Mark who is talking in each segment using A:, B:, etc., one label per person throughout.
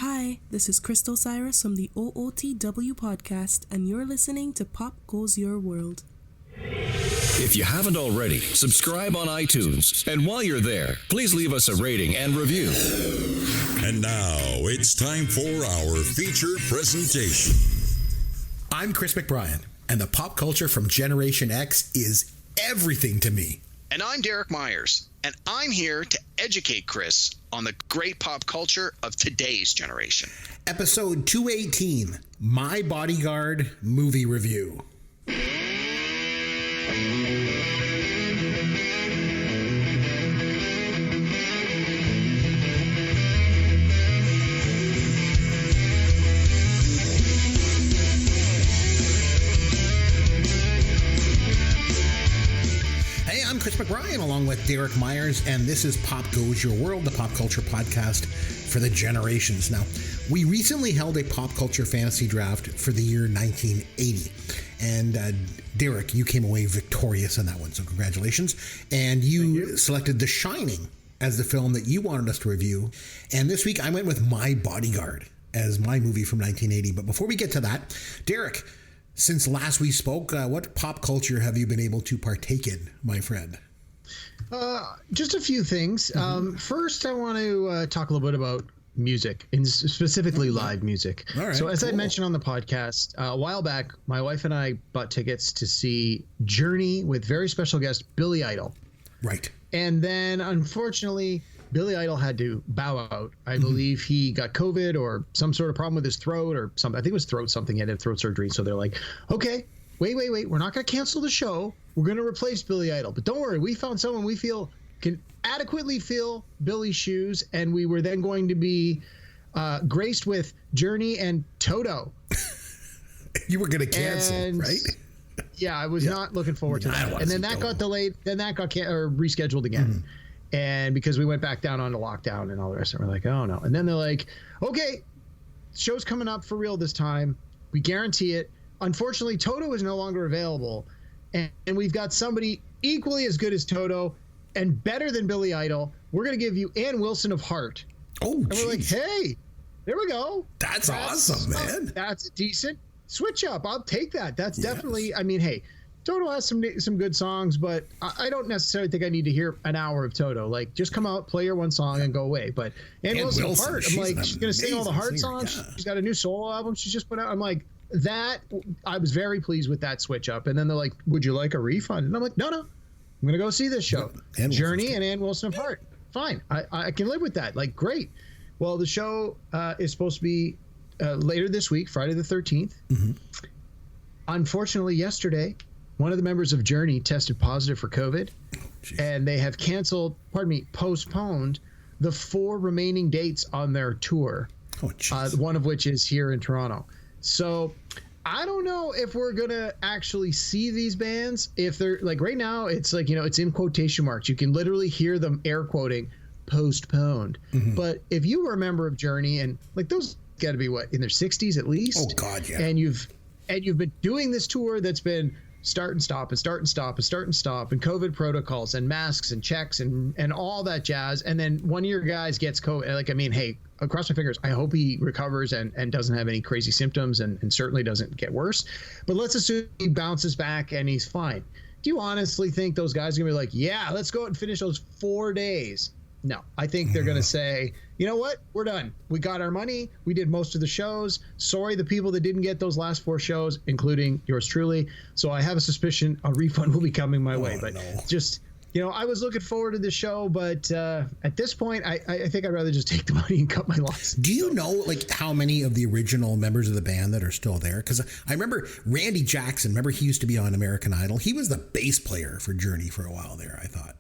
A: Hi, this is Crystal Cyrus from the OOTW podcast, and you're listening to Pop Goes Your World.
B: If you haven't already, subscribe on iTunes. And while you're there, please leave us a rating and review.
C: And now it's time for our feature presentation.
D: I'm Chris McBrien, and the pop culture from Generation X is everything to me.
E: And I'm Derek Myers, and I'm here to educate Chris on the great pop culture of today's generation.
D: Episode 218, My Bodyguard Movie Review. Chris McBrien along with Derek Myers, and this is Pop Goes Your World, the pop culture podcast for the generations. Now, we recently held a pop culture fantasy draft for the year 1980, and Derek, you came away victorious in that one, so congratulations. And you selected The Shining as the film that you wanted us to review, and this week I went with My Bodyguard as my movie from 1980. But before we get to that, Derek, since last we spoke, what pop culture have you been able to partake in, my friend?
F: Just a few things. First, I want to talk a little bit about music, and specifically live music.
D: All right,
F: so as I
D: cool.
F: mentioned on the podcast, a while back, my wife and I bought tickets to see Journey with very special guest Billy Idol.
D: Right.
F: And then, unfortunately, Billy Idol had to bow out. I believe he got COVID or some sort of problem with his throat or something. I think it was throat something. He had throat surgery. So they're like, okay, wait. We're not going to cancel the show. We're going to replace Billy Idol. But don't worry. We found someone we feel can adequately fill Billy's shoes. And we were then going to be graced with Journey and Toto.
D: You were going to cancel, right?
F: Yeah, I was not looking forward to that. And then that got delayed. Then that got rescheduled again. And because we went back down onto lockdown and all the rest of it, we're like, oh no. And then they're like, okay, show's coming up for real this time. We guarantee it. Unfortunately, Toto is no longer available. And we've got somebody equally as good as Toto and better than Billy Idol. We're going to give you Ann Wilson of Heart.
D: Oh,
F: and we're like, hey, there we go.
D: That's awesome, man.
F: That's a decent switch up. I'll take that. That's definitely, I mean, hey, Toto has some good songs, but I don't necessarily think I need to hear an hour of Toto. Like, just come out, play your one song, and go away. But Ann Wilson, Heart, I'm like, she's going to sing all the Heart songs. Yeah. She's got a new solo album she's just put out. I'm like, that, I was very pleased with that switch up. And then they're like, would you like a refund? And I'm like, no. I'm going to go see this show. Journey and Ann Wilson of Heart. Fine. I can live with that. Like, great. Well, the show is supposed to be later this week, Friday the 13th. Unfortunately, yesterday, one of the members of Journey tested positive for COVID, and they have postponed the 4 remaining dates on their tour, one of which is here in Toronto. So I don't know if we're going to actually see these bands. If they're like right now, it's like, it's in quotation marks. You can literally hear them air quoting postponed. But if you were a member of Journey, and like those got to be in their 60s at least.
D: Oh, God, yeah.
F: And you've been doing this tour that's been start and stop and COVID protocols and masks and checks and all that jazz. And then one of your guys gets COVID. Like, I mean, hey, I cross my fingers. I hope he recovers and doesn't have any crazy symptoms and certainly doesn't get worse. But let's assume he bounces back and he's fine. Do you honestly think those guys are going to be like, yeah, let's go out and finish those 4 days? No, I think they're going to say, you know what? We're done. We got our money. We did most of the shows. Sorry, the people that didn't get those last 4 shows, including yours truly. So I have a suspicion a refund will be coming my way. But just, I was looking forward to the show. But at this point, I think I'd rather just take the money and cut my loss.
D: Do you know, like, how many of the original members of the band that are still there? Because I remember Randy Jackson. Remember, he used to be on American Idol. He was the bass player for Journey for a while there, I thought.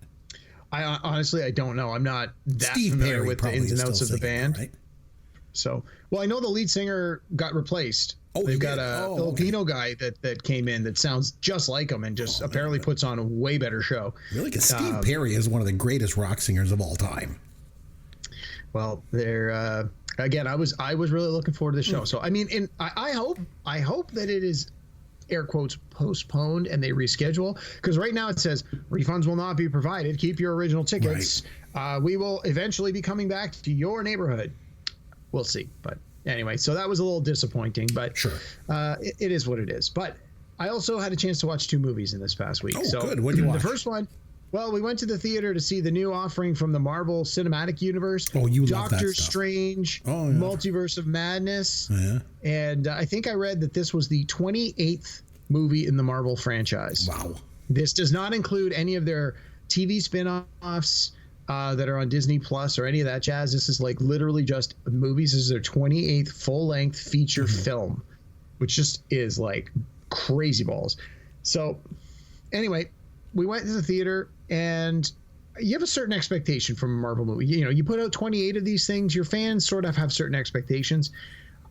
F: I honestly, I don't know. I'm not that familiar with the ins and outs of the band. Right? So, well, I know the lead singer got replaced. Oh, they've got a Filipino guy that came in that sounds just like him and just apparently puts on a way better show.
D: Really? Because Steve Perry is one of the greatest rock singers of all time.
F: Well, they're again. I was really looking forward to the show. So, I mean, I hope that it is air quotes postponed and they reschedule, because right now it says refunds will not be provided. Keep your original tickets. Right. We will eventually be coming back to your neighborhood. we'll see. But anyway, so that was a little disappointing, but
D: sure,
F: it is what it is. But I also had a chance to watch 2 movies in this past week.
D: Oh,
F: so
D: good. What did you watch?
F: The first one, well, we went to the theater to see the new offering from the Marvel Cinematic Universe.
D: Oh, you love that
F: Doctor
D: stuff.
F: Strange,
D: Oh, yeah.
F: Multiverse of Madness.
D: Yeah.
F: And I think I read that this was the 28th movie in the Marvel franchise.
D: Wow.
F: This does not include any of their TV spin-offs that are on Disney Plus or any of that jazz. This is like literally just movies. This is their 28th full-length feature film, which just is like crazy balls. So anyway, we went to the theater, and you have a certain expectation from a Marvel movie. You know, you put out 28 of these things, your fans sort of have certain expectations.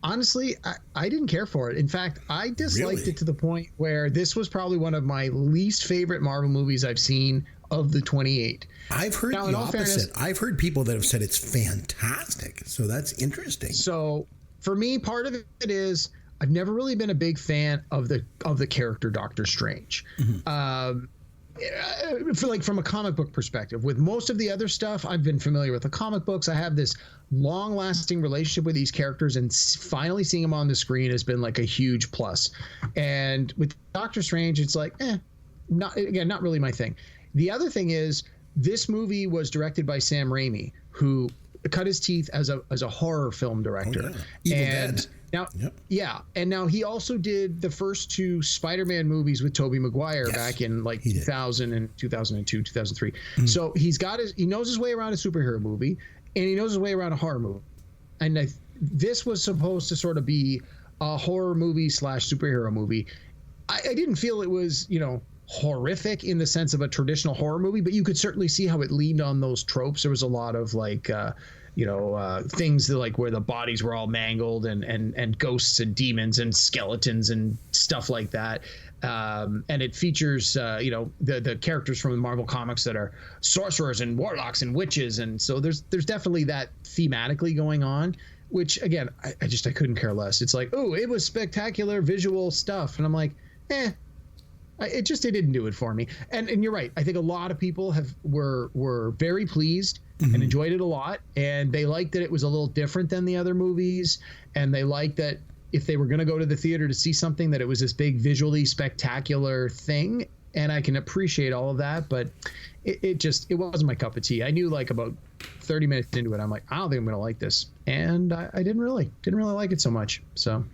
F: Honestly, I didn't care for it. In fact, I disliked it to the point where this was probably one of my least favorite Marvel movies I've seen of the 28.
D: I've heard
F: now,
D: the opposite. I've heard people that have said it's fantastic. So that's interesting.
F: So for me, part of it is I've never really been a big fan of the character Doctor Strange. From a comic book perspective. With most of the other stuff, I've been familiar with the comic books. I have this long-lasting relationship with these characters, and finally seeing them on the screen has been like a huge plus. And with Doctor Strange, it's like, not really my thing. The other thing is, this movie was directed by Sam Raimi, who cut his teeth as a horror film director.
D: Oh, yeah. Evil Dead.
F: Now, yeah, and now he also did the first 2 Spider-Man movies with Tobey Maguire back in like 2000 and 2002, 2003. So he knows his way around a superhero movie, and he knows his way around a horror movie. And this was supposed to sort of be a horror movie / superhero movie. I didn't feel it was, horrific in the sense of a traditional horror movie, but you could certainly see how it leaned on those tropes. There was a lot of like things that, like, where the bodies were all mangled and ghosts and demons and skeletons and stuff like that. And it features, the characters from the Marvel comics that are sorcerers and warlocks and witches. And so there's definitely that thematically going on, which, again, I couldn't care less. It's like, oh, it was spectacular visual stuff. And I'm like, it didn't do it for me. And you're right. I think a lot of people were very pleased and enjoyed it a lot. And they liked that it was a little different than the other movies. And they liked that if they were going to go to the theater to see something, that it was this big visually spectacular thing. And I can appreciate all of that, but it wasn't my cup of tea. I knew, like, about 30 minutes into it, I'm like, I don't think I'm going to like this. And I didn't really like it so much. So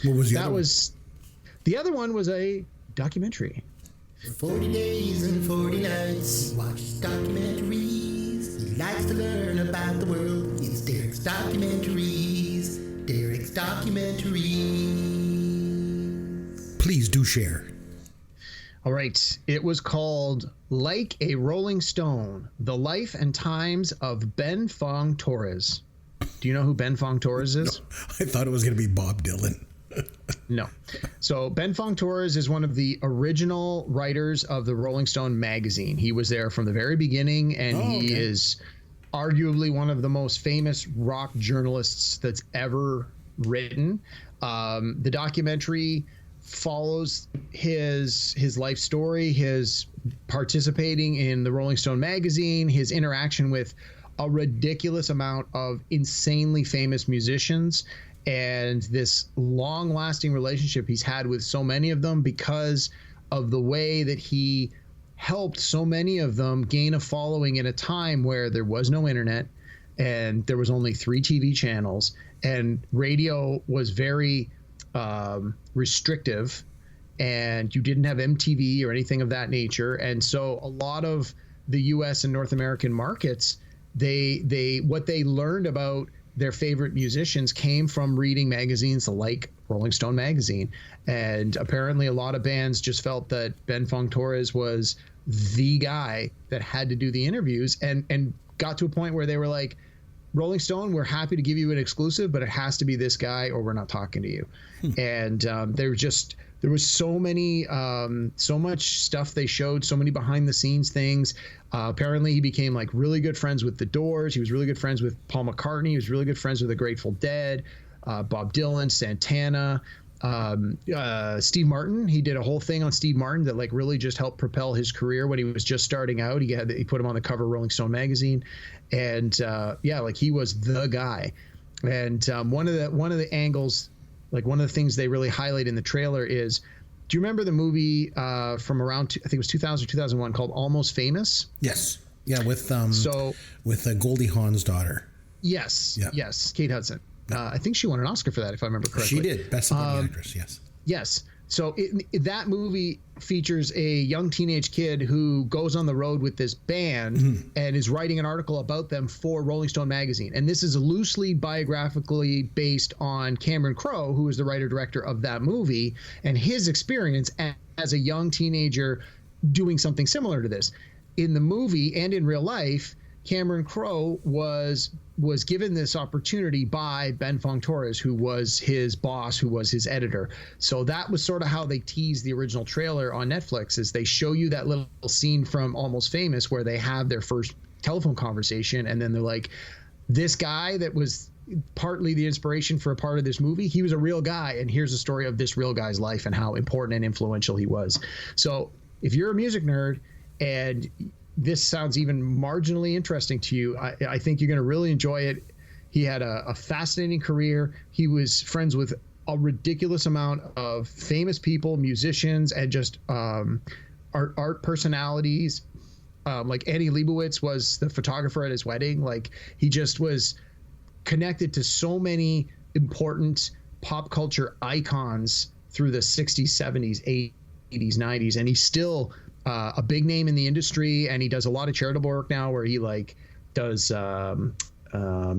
D: what was
F: the other one was a documentary.
G: 40 days and 40 nights, he watches documentaries. He likes to learn about the world. It's Derek's Documentaries. Derek's Documentaries.
D: Please do share.
F: All right. It was called Like a Rolling Stone, The Life and Times of Ben Fong Torres. Do you know who Ben Fong Torres is?
D: No, I thought it was going to be Bob Dylan.
F: No. So Ben Fong Torres is one of the original writers of the Rolling Stone magazine. He was there from the very beginning, and he is arguably one of the most famous rock journalists that's ever written. The documentary follows his life story, his participating in the Rolling Stone magazine, his interaction with a ridiculous amount of insanely famous musicians, and this long-lasting relationship he's had with so many of them because of the way that he helped so many of them gain a following in a time where there was no internet and there was only 3 TV channels, and radio was very restrictive, and you didn't have MTV or anything of that nature. And so a lot of the US and North American markets, what they learned about their favorite musicians came from reading magazines like Rolling Stone magazine. And apparently a lot of bands just felt that Ben Fong Torres was the guy that had to do the interviews, and got to a point where they were like, Rolling Stone, we're happy to give you an exclusive, but it has to be this guy or we're not talking to you. And there was so much stuff they showed, so many behind the scenes things. Apparently he became like really good friends with the Doors. He was really good friends with Paul McCartney. He was really good friends with the Grateful Dead, Bob Dylan, Santana, Steve Martin. He did a whole thing on Steve Martin that like really just helped propel his career when he was just starting out. He put him on the cover of Rolling Stone magazine, and like he was the guy. And one of the angles, like one of the things they really highlight in the trailer is, do you remember the movie from around, I think it was 2000 or 2001 called Almost Famous?
D: Yes. Yeah, with Goldie Hawn's daughter.
F: Yes.
D: Yeah.
F: Yes. Kate Hudson. I think she won an Oscar for that, if I remember correctly.
D: She did. Best Supporting Actress, yes.
F: Yes. So that movie features a young teenage kid who goes on the road with this band and is writing an article about them for Rolling Stone magazine. And this is loosely biographically based on Cameron Crowe, who is the writer-director of that movie, and his experience as a young teenager doing something similar to this. In the movie and in real life, Cameron Crowe was given this opportunity by Ben Fong Torres, who was his boss, who was his editor. So that was sort of how they teased the original trailer on Netflix, is they show you that little scene from Almost Famous where they have their first telephone conversation, and then they're like, this guy that was partly the inspiration for a part of this movie, he was a real guy, and here's the story of this real guy's life and how important and influential he was. So if you're a music nerd and this sounds even marginally interesting to you, I think you're going to really enjoy it. He had a fascinating career. He was friends with a ridiculous amount of famous people, musicians, and just art personalities. Like Annie Leibovitz was the photographer at his wedding. Like, he just was connected to so many important pop culture icons through the 60s, 70s, 80s, 90s, and he's still a big name in the industry, and he does a lot of charitable work now where he like does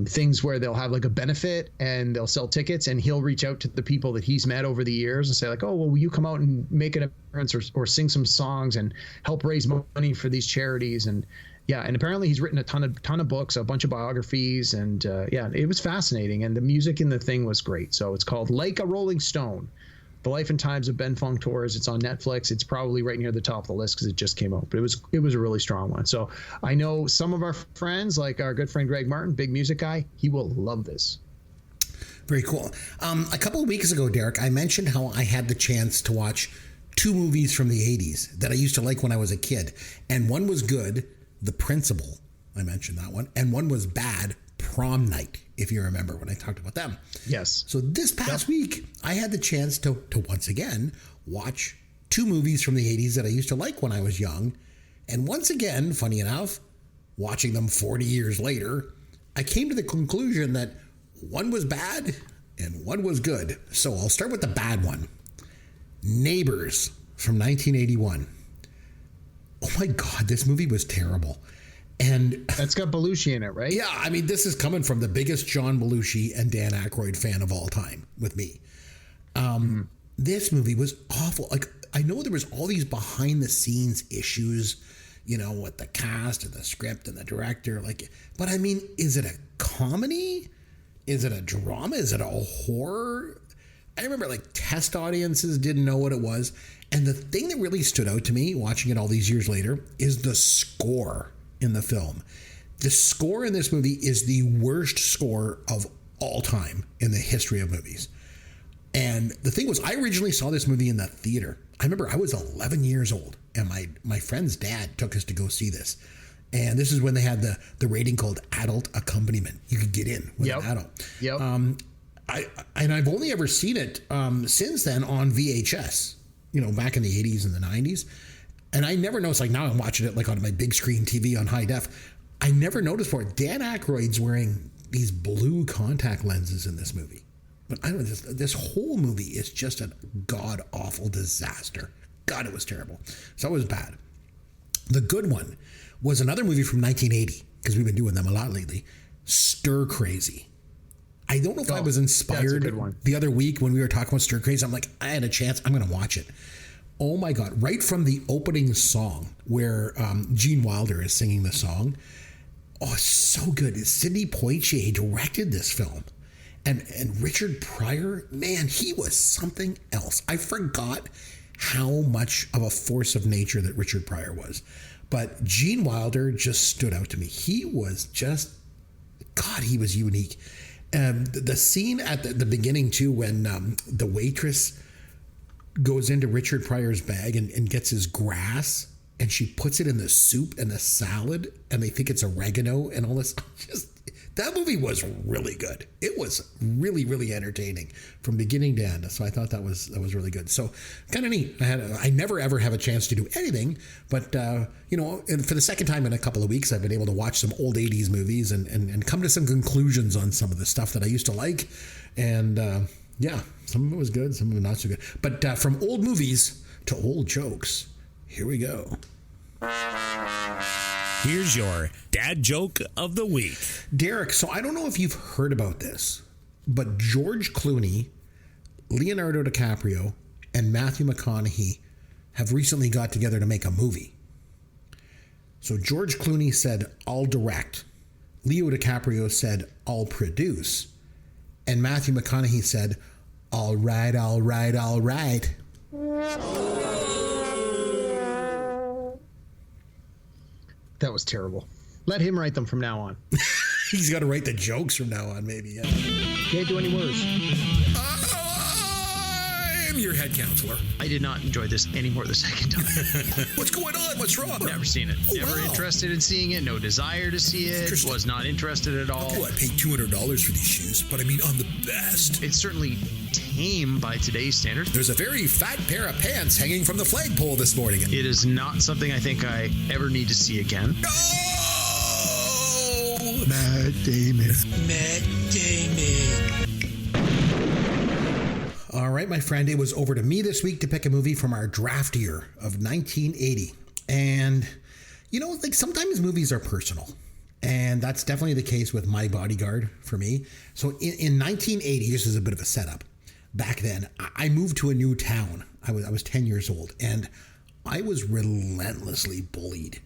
F: things where they'll have like a benefit and they'll sell tickets, and he'll reach out to the people that he's met over the years and say like, oh, well, will you come out and make an appearance or sing some songs and help raise money for these charities? And yeah, and apparently he's written a ton of books, a bunch of biographies, and yeah, it was fascinating, and the music in the thing was great. So it's called Like a Rolling Stone: The Life and Times of Ben Fong Torres. It's on Netflix. It's probably right near the top of the list because it just came out, but it was a really strong one. So I know some of our friends, like our good friend Greg Martin, big music guy, he will love this.
D: Very cool. A couple of weeks ago, Derek, I mentioned how I had the chance to watch two movies from the 80s that I used to like when I was a kid. And one was good, The Principal. I mentioned that one. And one was bad, Prom Night, if you remember when I talked about them.
F: Yes.
D: So this past week, I had the chance to once again watch two movies from the 80s that I used to like when I was young. And once again, funny enough, watching them 40 years later, I came to the conclusion that one was bad and one was good. So I'll start with the bad one. Neighbors from 1981. Oh my God, this movie was terrible. And
F: that's got Belushi in it, right?
D: Yeah, I mean, this is coming from the biggest John Belushi and Dan Aykroyd fan of all time with me. This movie was awful. Like, I know there was all these behind the scenes issues, you know, with the cast and the script and the director. Like, but I mean, is it a comedy? Is it a drama? Is it a horror? I remember like test audiences didn't know what it was. And the thing that really stood out to me watching it all these years later is the score in the film. The score in this movie is the worst score of all time in the history of movies. And the thing was, I originally saw this movie in the theater. I remember I was 11 years old, and my friend's dad took us to go see this. And this is when they had the rating called adult accompaniment. You could get in with an adult.
F: Yep.
D: I've only ever seen it since then on VHS, you know, back in the 80s and the 90s. And I never noticed, like now I'm watching it like on my big screen TV on high def. I never noticed for it. Dan Aykroyd's wearing these blue contact lenses in this movie. But I don't know, this whole movie is just a god-awful disaster. God, it was terrible. So it was bad. The good one was another movie from 1980, because we've been doing them a lot lately, Stir Crazy. I don't know if I was inspired the other week when we were talking about Stir Crazy. I'm like, I had a chance, I'm going to watch it. Oh my God, right from the opening song where Gene Wilder is singing the song. Oh, it's so good. Sidney Poitier directed this film. And Richard Pryor, man, he was something else. I forgot how much of a force of nature that Richard Pryor was. But Gene Wilder just stood out to me. He was just, God, he was unique. The scene at the beginning, too, when the waitress goes into Richard Pryor's bag and gets his grass, and she puts it in the soup and the salad, and they think it's oregano and all this. Just that movie was really good. It was really, really entertaining from beginning to end. So I thought that was really good. So kind of neat. I never ever have a chance to do anything, but and for the second time in a couple of weeks, I've been able to watch some old 80s movies and come to some conclusions on some of the stuff that I used to like. And some of it was good, some of it not so good. But from old movies to old jokes, here we go.
H: Here's your dad joke of the week.
D: Derek, so I don't know if you've heard about this, but George Clooney, Leonardo DiCaprio, and Matthew McConaughey have recently got together to make a movie. So George Clooney said, "I'll direct." Leo DiCaprio said, "I'll produce." And Matthew McConaughey said, "All right, all right, all right."
F: That was terrible. Let him write them from now on.
D: He's got to write the jokes from now on, maybe. Yeah.
F: Can't do any worse.
D: I'm your head counselor.
F: I did not enjoy this anymore the second time.
D: What's going on? What's wrong?
F: Never seen it. Never interested in seeing it. No desire to see it. Was not interested at all.
D: Oh, I paid $200 for these shoes, but I mean on the best.
F: It's certainly tame by today's standards.
D: There's a very fat pair of pants hanging from the flagpole this morning.
F: It is not something I think I ever need to see again.
D: No!
F: Matt Damon.
D: Matt Damon. All right, my friend, it was over to me this week to pick a movie from our draft year of 1980. And, sometimes movies are personal. And that's definitely the case with My Bodyguard for me. So in 1980, this is a bit of a setup. Back then, I moved to a new town. I was 10 years old, and I was relentlessly bullied.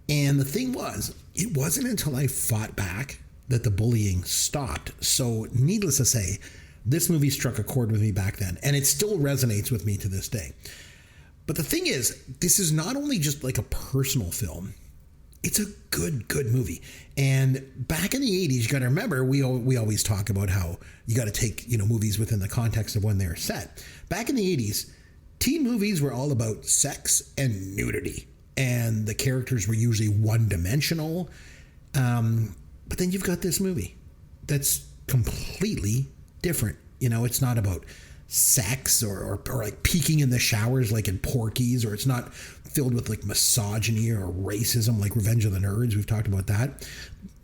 D: And the thing was, it wasn't until I fought back that the bullying stopped. So needless to say, this movie struck a chord with me back then, and it still resonates with me to this day. But the thing is, this is not only just like a personal film, it's a good movie. And back in the 80s, you got to remember, we always talk about how you got to take, movies within the context of when they're set. Back in the 80s, teen movies were all about sex and nudity, and the characters were usually one-dimensional. But then you've got this movie that's completely different. It's not about sex or like peeking in the showers like in Porky's, or it's not filled with like misogyny or racism like Revenge of the Nerds. We've talked about that.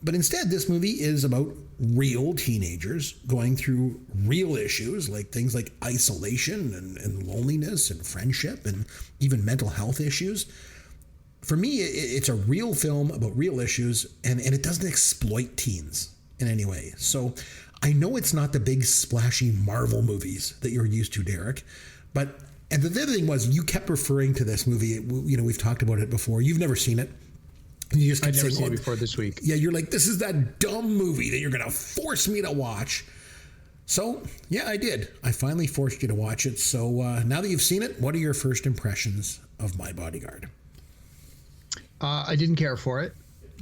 D: But instead, this movie is about real teenagers going through real issues, like things like isolation and loneliness and friendship and even mental health issues. For me, it's a real film about real issues, and it doesn't exploit teens in any way. So I know it's not the big splashy Marvel movies that you're used to, Derek, and the other thing was, you kept referring to this movie. We've talked about it before. You've never seen it. And you just kept
F: I'd never
D: saying,
F: seen it before this week.
D: Yeah, you're like, this is that dumb movie that you're going to force me to watch. So, yeah, I did. I finally forced you to watch it. So now that you've seen it, what are your first impressions of My Bodyguard?
F: I didn't care for it,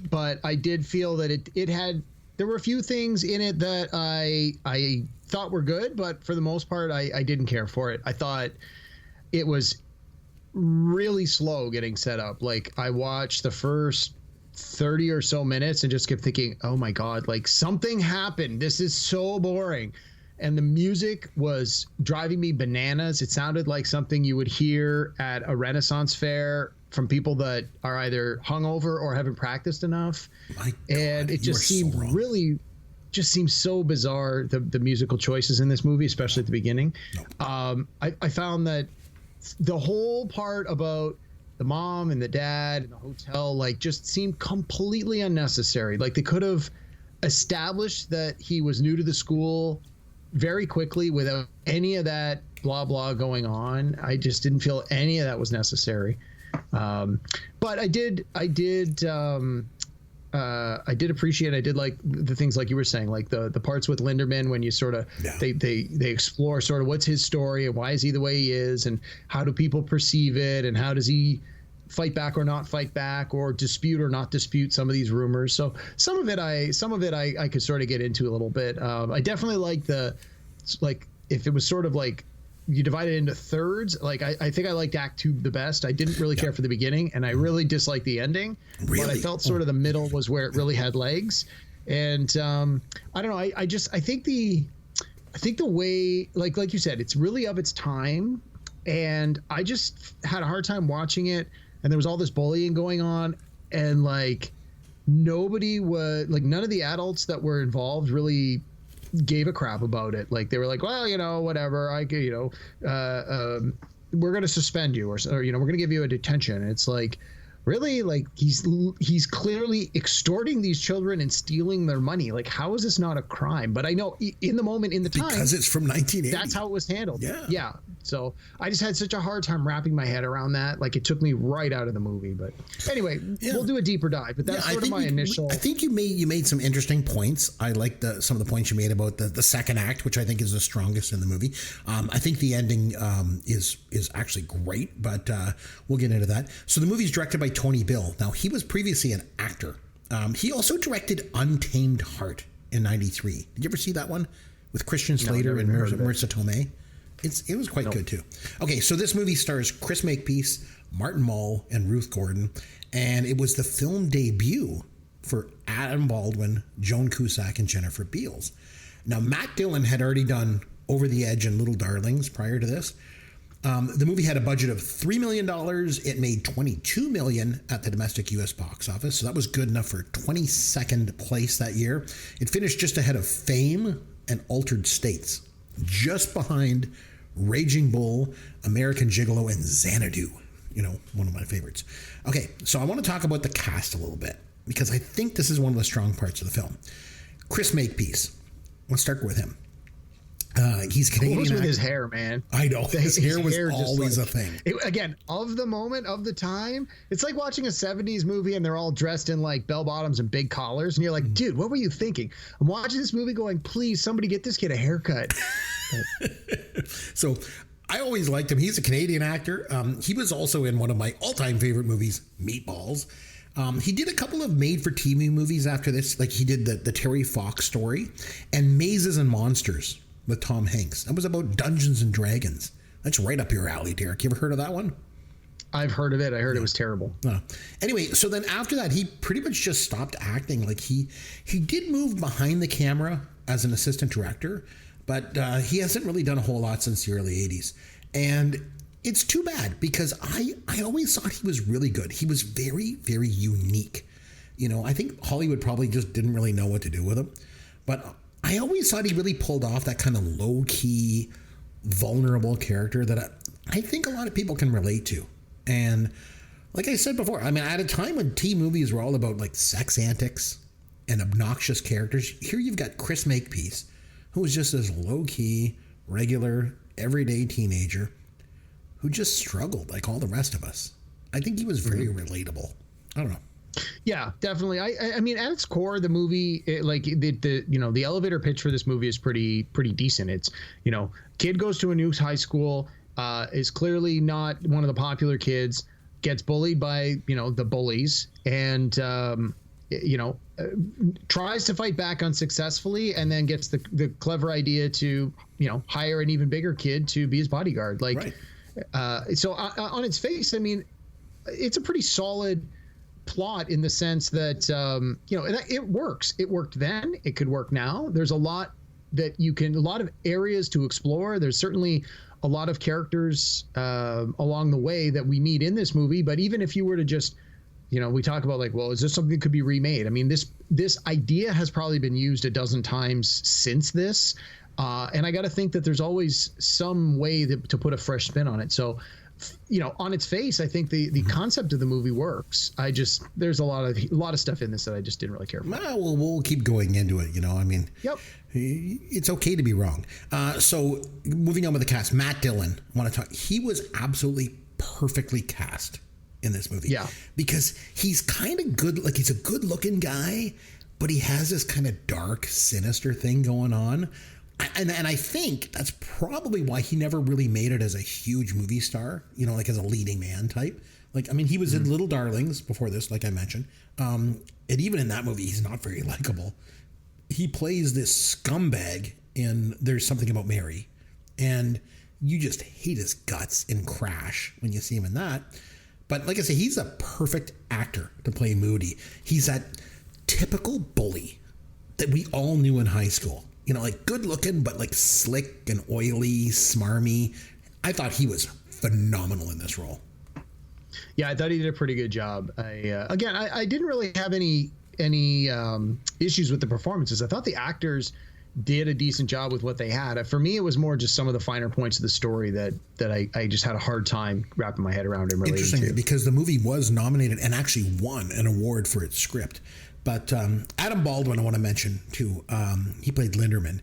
F: but I did feel that it had. There were a few things in it that I thought were good, but for the most part, I didn't care for it. I thought it was really slow getting set up. Like, I watched the first 30 or so minutes and just kept thinking, oh my God, like something happened. This is so boring. And the music was driving me bananas. It sounded like something you would hear at a Renaissance fair from people that are either hungover or haven't practiced enough.
D: My God,
F: and it just seemed just seems so bizarre, the musical choices in this movie, especially at the beginning. No. I found that the whole part about the mom and the dad and the hotel, like, just seemed completely unnecessary. Like, they could have established that he was new to the school very quickly without any of that blah blah going on. I just didn't feel any of that was necessary. But I did appreciate. I did like the things like you were saying, like the parts with Linderman when you sort of they explore sort of what's his story and why is he the way he is and how do people perceive it and how does he fight back or not fight back or dispute or not dispute some of these rumors. So some of it I could sort of get into a little bit. I definitely like if it was sort of like you divide it into thirds. Like I think I liked Act 2 the best. I didn't really care for the beginning, and I really disliked the ending.
D: Really?
F: But I felt sort of the middle was where it really had legs. And I don't know. I think the way, like you said, it's really of its time. And I just had a hard time watching it. And there was all this bullying going on. And like nobody was like, none of the adults that were involved really gave a crap about it. Like they were like, well, whatever, we're going to suspend you or we're going to give you a detention. And it's like, really? Like he's clearly extorting these children and stealing their money. Like, how is this not a crime? But I know in the moment, in the time,
D: because it's from 1980,
F: that's how it was handled.
D: Yeah.
F: So I just had such a hard time wrapping my head around that. Like it took me right out of the movie. But anyway, we'll do a deeper dive. But that's sort of my initial.
D: I think you made some interesting points. I like some of the points you made about the second act, which I think is the strongest in the movie. I think the ending is actually great, but we'll get into that. So the movie's directed by Tony Bill. Now, he was previously an actor. He also directed Untamed Heart in '93. Did you ever see that one with Christian Slater and Marissa Tomei? It was quite good too. Okay, so this movie stars Chris Makepeace, Martin Mull, and Ruth Gordon, and it was the film debut for Adam Baldwin, Joan Cusack, and Jennifer Beals. Now, Matt Dillon had already done Over the Edge and Little Darlings prior to this. The movie had a budget of $3 million. It made $22 million at the domestic U.S. box office, so that was good enough for 22nd place that year. It finished just ahead of Fame and Altered States, just behind Raging Bull, American Gigolo, and Xanadu. One of my favorites. Okay, so I want to talk about the cast a little bit, because I think this is one of the strong parts of the film. Chris Makepeace. Let's start with him. He's Canadian.
F: What was with his hair, man?
D: I know. His hair was always a thing.
F: Again, of the moment, of the time, it's like watching a 70s movie and they're all dressed in like bell bottoms and big collars. And you're like, dude, what were you thinking? I'm watching this movie going, please, somebody get this kid a haircut.
D: So I always liked him. He's a Canadian actor. He was also in one of my all-time favorite movies, Meatballs. He did a couple of made-for-TV movies after this. Like he did the Terry Fox Story and Mazes and Monsters with Tom Hanks. That was about Dungeons and Dragons. That's right up your alley, Derek. You ever heard of that one?
F: I've heard of it. I heard it was terrible.
D: Anyway, so then after that, he pretty much just stopped acting. Like he did move behind the camera as an assistant director, but he hasn't really done a whole lot since the early 80s. And it's too bad, because I always thought he was really good. He was very, very unique. I think Hollywood probably just didn't really know what to do with him. But I always thought he really pulled off that kind of low-key, vulnerable character that I think a lot of people can relate to. And like I said before, I mean, at a time when teen movies were all about like sex antics and obnoxious characters, here you've got Chris Makepeace, who was just this low-key, regular, everyday teenager who just struggled like all the rest of us. I think he was very relatable. I don't know.
F: Yeah, definitely. I mean, at its core, the movie, the elevator pitch for this movie is pretty decent. It's, kid goes to a new high school, is clearly not one of the popular kids, gets bullied by, the bullies, and, tries to fight back unsuccessfully, and then gets the clever idea to, hire an even bigger kid to be his bodyguard. Like, right. So on its face, I mean, it's a pretty solid plot in the sense that it works. It worked then. It could work now. There's a lot of areas to explore. There's certainly a lot of characters along the way that we meet in this movie. But even if you were to just, we talk about like, well, is this something that could be remade? I mean, this idea has probably been used a dozen times since this, and I got to think that there's always some way to put a fresh spin on it. So, on its face, I think the concept of the movie works. There's a lot of stuff in this that I just didn't really care for.
D: Well, we'll keep going into it. I mean,
F: yep.
D: It's okay to be wrong. So moving on with the cast, Matt Dillon. I want to talk. He was absolutely perfectly cast in this movie.
F: Yeah,
D: because he's kind of good. Like he's a good-looking guy, but he has this kind of dark, sinister thing going on. And I think that's probably why he never really made it as a huge movie star, like as a leading man type. Like, I mean, he was in Little Darlings before this, like I mentioned. And even in that movie, he's not very likable. He plays this scumbag in There's Something About Mary. And you just hate his guts in Crash when you see him in that. But like I say, he's a perfect actor to play Moody. He's that typical bully that we all knew in high school. You know, like good looking, but like slick and oily, smarmy. I thought he was phenomenal in this role.
F: Yeah, I thought he did a pretty good job. I didn't really have any issues with the performances. I thought the actors did a decent job with what they had. For me, it was more just some of the finer points of the story that I just had a hard time wrapping my head around and relating to.
D: Interesting, because the movie was nominated and actually won an award for its script. But Adam Baldwin, I want to mention too. He played Linderman.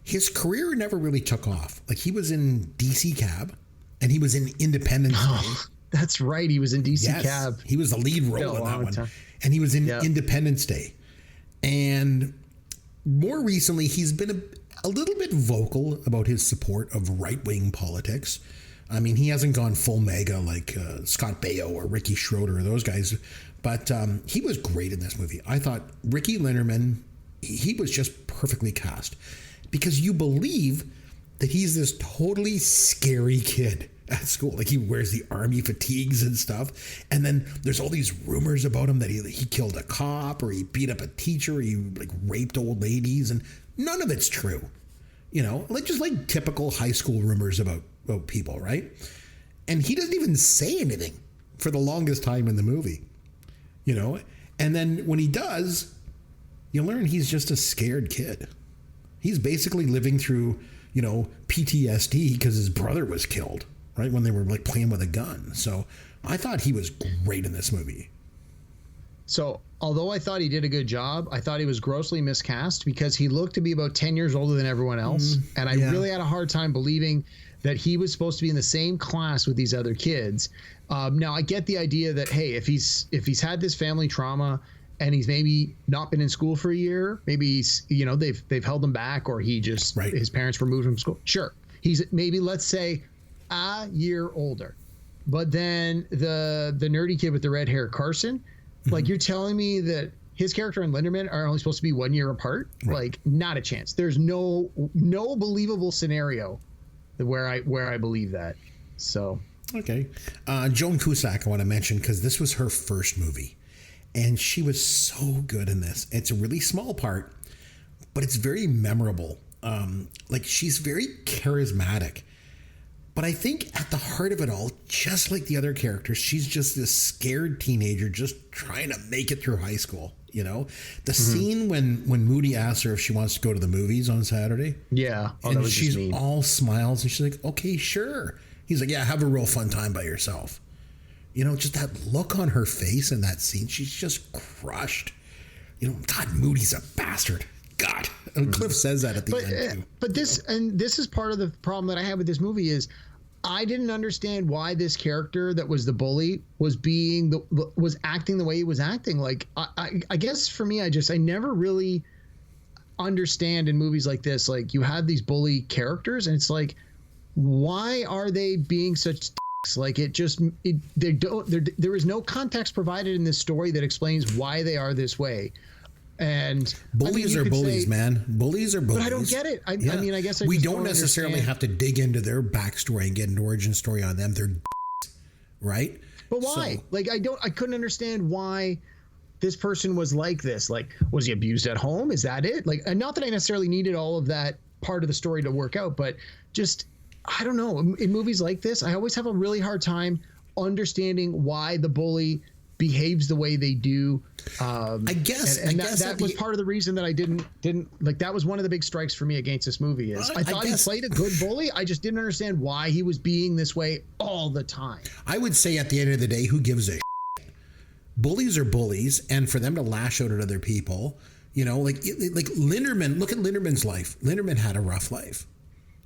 D: His career never really took off. Like, he was in DC Cab, and he was in Independence Day.
F: That's right. He was in DC Cab.
D: He was the lead role in that one. And he was in Independence Day. And more recently, he's been a little bit vocal about his support of right-wing politics. I mean, he hasn't gone full MAGA like Scott Baio or Ricky Schroeder or those guys. But he was great in this movie. I thought Ricky Linderman, he was just perfectly cast. Because you believe that he's this totally scary kid at school. Like, he wears the army fatigues and stuff. And then there's all these rumors about him that he killed a cop, or he beat up a teacher, or he like raped old ladies, and none of it's true. You know, like just like typical high school rumors about people, right? And he doesn't even say anything for the longest time in the movie. You know, and then when he does, you learn he's just a scared kid. He's basically living through, you know, PTSD because his brother was killed, right, when they were like playing with a gun. So I thought he was great in this movie.
F: So although I thought he did a good job, I thought he was grossly miscast because he looked to be about 10 years older than everyone else. And I really had a hard time believing that he was supposed to be in the same class with these other kids. Now, I get the idea that, hey, if he's had this family trauma and he's maybe not been in school for a year, maybe he's, you know, they've held him back, or he just, his parents removed him from school. Sure. He's maybe, let's say, a year older. But then the nerdy kid with the red hair, Carson, like, you're telling me that his character and Linderman are only supposed to be 1 year apart? Right. Like, not a chance. There's no believable scenario where I believe that. So.
D: Okay. Joan Cusack, I want to mention, because this was her first movie. And she was so good in this. It's a really small part, but it's very memorable. Like, she's very charismatic. But I think at the heart of it all, just like the other characters, she's just this scared teenager just trying to make it through high school, you know? The scene when Moody asks her if she wants to go to the movies on Saturday.
F: Yeah. Oh,
D: and she's all smiles, and she's like, okay, sure. He's like, yeah, have a real fun time by yourself. You know, just that look on her face in that scene, she's just crushed. You know, God, Moody's a bastard. God. And Cliff says that at the end too.
F: But this is part of the problem that I had with this movie is I didn't understand why this character that was the bully was acting the way he was acting. Like, I guess for me, I never really understand in movies like this. Like, you have these bully characters, and it's like, why are they being such dicks? Like, there is no context provided in this story that explains why they are this way. And
D: bullies are bullies, man. Bullies are bullies.
F: But I don't get it. I mean, I guess
D: we don't necessarily have to dig into their backstory and get an origin story on them. They're right?
F: But why? So, like, I couldn't understand why this person was like this. Like, was he abused at home? Is that it? Like, and not that I necessarily needed all of that part of the story to work out, but just, I don't know. In movies like this, I always have a really hard time understanding why the bully behaves the way they do.
D: I guess
F: that was part of the reason that I didn't like. That was one of the big strikes for me against this movie. Is I thought he played a good bully. I just didn't understand why he was being this way all the time.
D: I would say at the end of the day, who gives a shit? Bullies are bullies, and for them to lash out at other people, you know, like Linderman. Look at Linderman's life. Linderman had a rough life,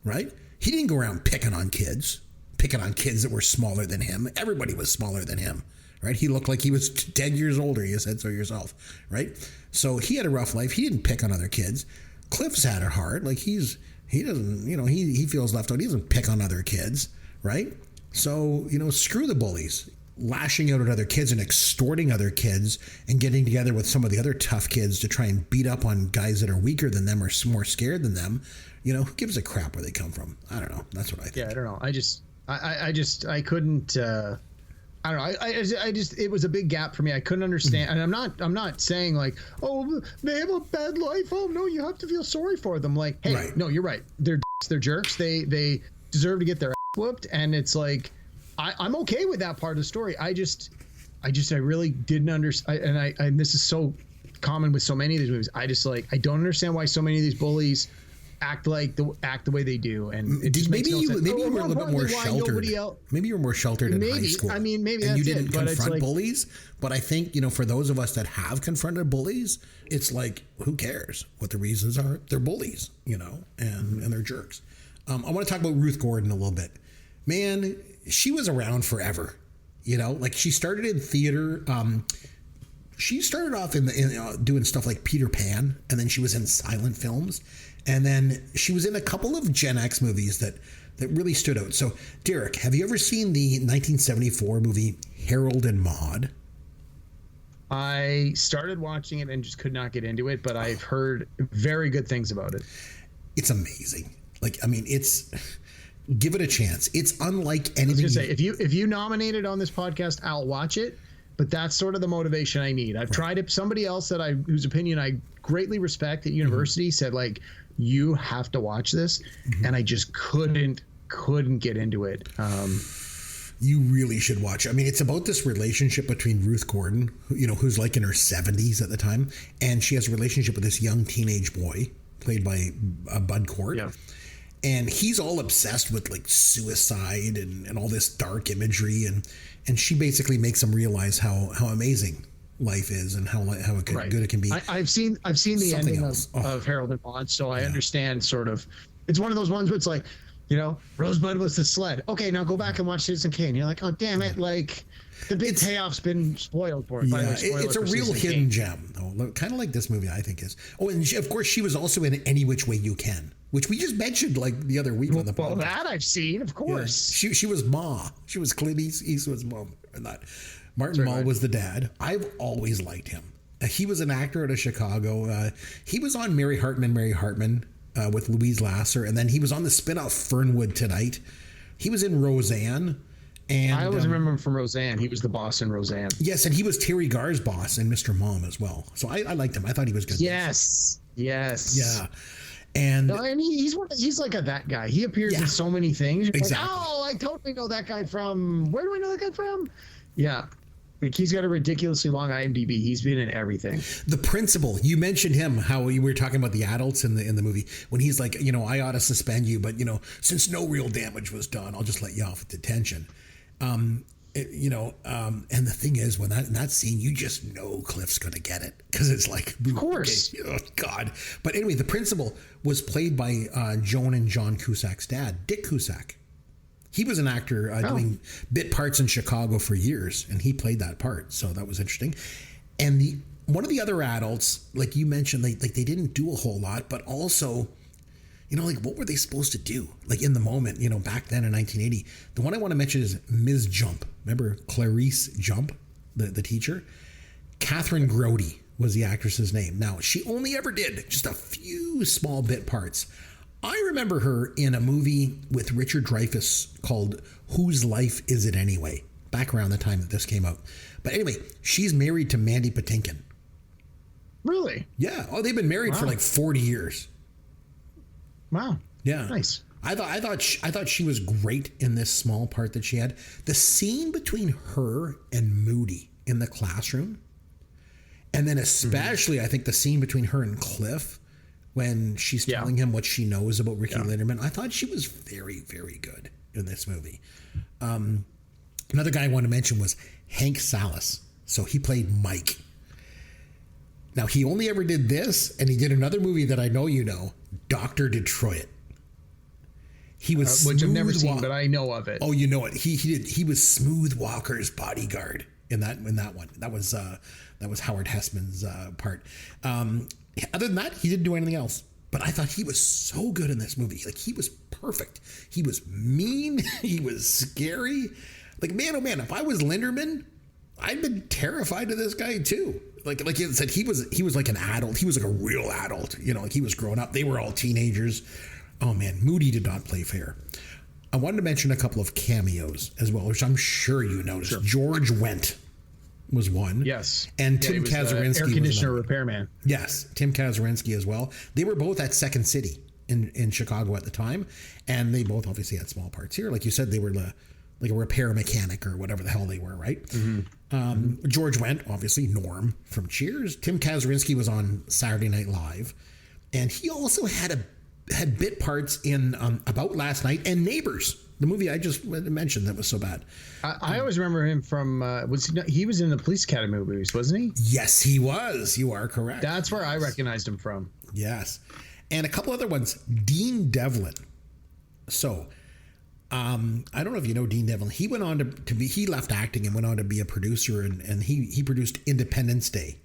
D: right? He didn't go around picking on kids that were smaller than him. Everybody was smaller than him. Right? He looked like he was 10 years older. You said so yourself, right? So he had a rough life. He didn't pick on other kids. Cliff's had it hard. Like, he doesn't, you know, he feels left out. He doesn't pick on other kids, right? So, you know, screw the bullies. Lashing out at other kids and extorting other kids and getting together with some of the other tough kids to try and beat up on guys that are weaker than them or more scared than them. You know, who gives a crap where they come from? I don't know. That's what I think.
F: Yeah, I don't know. I couldn't. I don't know. I just it was a big gap for me. I couldn't understand, and I'm not saying like, oh, they have a bad life. Oh no, you have to feel sorry for them. Like, hey, no, you're right. They're jerks. They deserve to get their ass whooped, and it's like, I'm okay with that part of the story. I really didn't understand, and this is so common with so many of these movies. I don't understand why so many of these bullies act the way they do, and it just makes no sense.
D: Maybe you were a little bit more sheltered. Maybe you were more sheltered in high school.
F: I mean, maybe
D: and
F: that's
D: you didn't
F: it,
D: confront bullies. But I think, for those of us that have confronted bullies, it's like, who cares what the reasons are? They're bullies, and they're jerks. I want to talk about Ruth Gordon a little bit. Man, she was around forever. Like she started in theater. She started off in doing stuff like Peter Pan, and then she was in silent films. And then she was in a couple of Gen X movies that really stood out. So, Derek, have you ever seen the 1974 movie Harold and Maude?
F: I started watching it and just could not get into it, but I've heard very good things about it.
D: It's amazing. Give it a chance. It's unlike anything.
F: I was gonna say, if you nominate it on this podcast, I'll watch it. But that's sort of the motivation I need. I've tried it. Somebody else whose opinion I greatly respect at university said, like, you have to watch this, and I just couldn't get into it.
D: You really should watch it. I mean, it's about this relationship between Ruth Gordon, who's like in her 70s at the time, and she has a relationship with this young teenage boy played by Bud Cort. Yeah. And he's all obsessed with like suicide and all this dark imagery, and she basically makes him realize how amazing life is and how good it can be.
F: I've seen the ending of Harold and Maude, so I understand sort of. It's one of those ones where it's like, Rosebud was the sled. Okay, now go back and watch Citizen Kane. You're like, oh damn it, like the big payoff's been spoiled for it.
D: Yeah, it's a real hidden gem, though, kind of like this movie I think is. Oh, and of course she was also in Any Which Way You Can, which we just mentioned like the other week on the podcast.
F: Well, that I've seen, of course.
D: Yeah. She was Ma. She was Clint Eastwood's mom in that. Martin Mull was the dad. I've always liked him. He was an actor out of Chicago. He was on Mary Hartman with Louise Lasser, and then he was on the spin-off Fernwood Tonight. He was in Roseanne. And
F: I always remember him from Roseanne. He was the boss in Roseanne.
D: Yes, and he was Terry Garr's boss in Mr. Mom as well. So I liked him. I thought he was good.
F: Yes. Yeah.
D: And
F: he's like that guy. He appears in so many things. You're
D: exactly.
F: Like, oh, I totally know that guy from. Where do I know that guy from? Yeah. Like he's got a ridiculously long IMDb. He's been in everything.
D: The principal, you mentioned him, how you were talking about the adults in the movie when he's like, I ought to suspend you, but since no real damage was done, I'll just let you off with detention. And the thing is, when in that scene, you just know Cliff's going to get it because it's like,
F: of course,
D: oh God. But anyway, the principal was played by Joan and John Cusack's dad, Dick Cusack. He was an actor doing bit parts in Chicago for years, and he played that part. So that was interesting. And one of the other adults, like you mentioned, they didn't do a whole lot, but also, what were they supposed to do? Like in the moment, back then in 1980. The one I want to mention is Ms. Jump. Remember Clarice Jump, the teacher? Catherine Grody was the actress's name. Now, she only ever did just a few small bit parts. I remember her in a movie with Richard Dreyfuss called Whose Life Is It Anyway? Back around the time that this came out. But anyway, she's married to Mandy Patinkin.
F: Really?
D: Yeah. Oh, they've been married for like 40 years.
F: Wow.
D: Yeah.
F: Nice.
D: I thought she was great in this small part that she had. The scene between her and Moody in the classroom, and then especially I think the scene between her and Cliff when she's telling him what she knows about Ricky Linderman. I thought she was very, very good in this movie. Another guy I want to mention was Hank Salas. So he played Mike. Now, he only ever did this, and he did another movie that I know you know, Dr. Detroit. He was
F: which I've never seen, but I know of it.
D: Oh, you know it. He was Smooth Walker's bodyguard in that one. That was Howard Hessman's part. Other than that, he didn't do anything else. But I thought he was so good in this movie. Like, he was perfect. He was mean. He was scary. Like, man, oh man, if I was Linderman, I'd been terrified of this guy too. Like you said, he was like an adult. He was like a real adult. Like he was growing up. They were all teenagers. Oh man, Moody did not play fair. I wanted to mention a couple of cameos as well, which I'm sure you noticed. Sure. George Wendt was one.
F: Yes.
D: And Tim Kazurinsky
F: air conditioner repairman.
D: Yes, Tim Kazurinsky as well. They were both at Second City in Chicago at the time, and they both obviously had small parts here. Like you said, they were like a repair mechanic or whatever the hell they were, right? Mm-hmm. George Wendt, obviously Norm from Cheers. Tim Kazurinsky was on Saturday Night Live, and he also had bit parts in About Last Night and Neighbors, the movie I just mentioned that was so bad.
F: I always remember him from he was in the Police Academy movies, wasn't he?
D: Yes, he was. You are correct.
F: That's where I recognized him from.
D: Yes. And a couple other ones. Dean Devlin. So, I don't know if you know Dean Devlin. He went on to be, he left acting and went on to be a producer, and he produced Independence Day.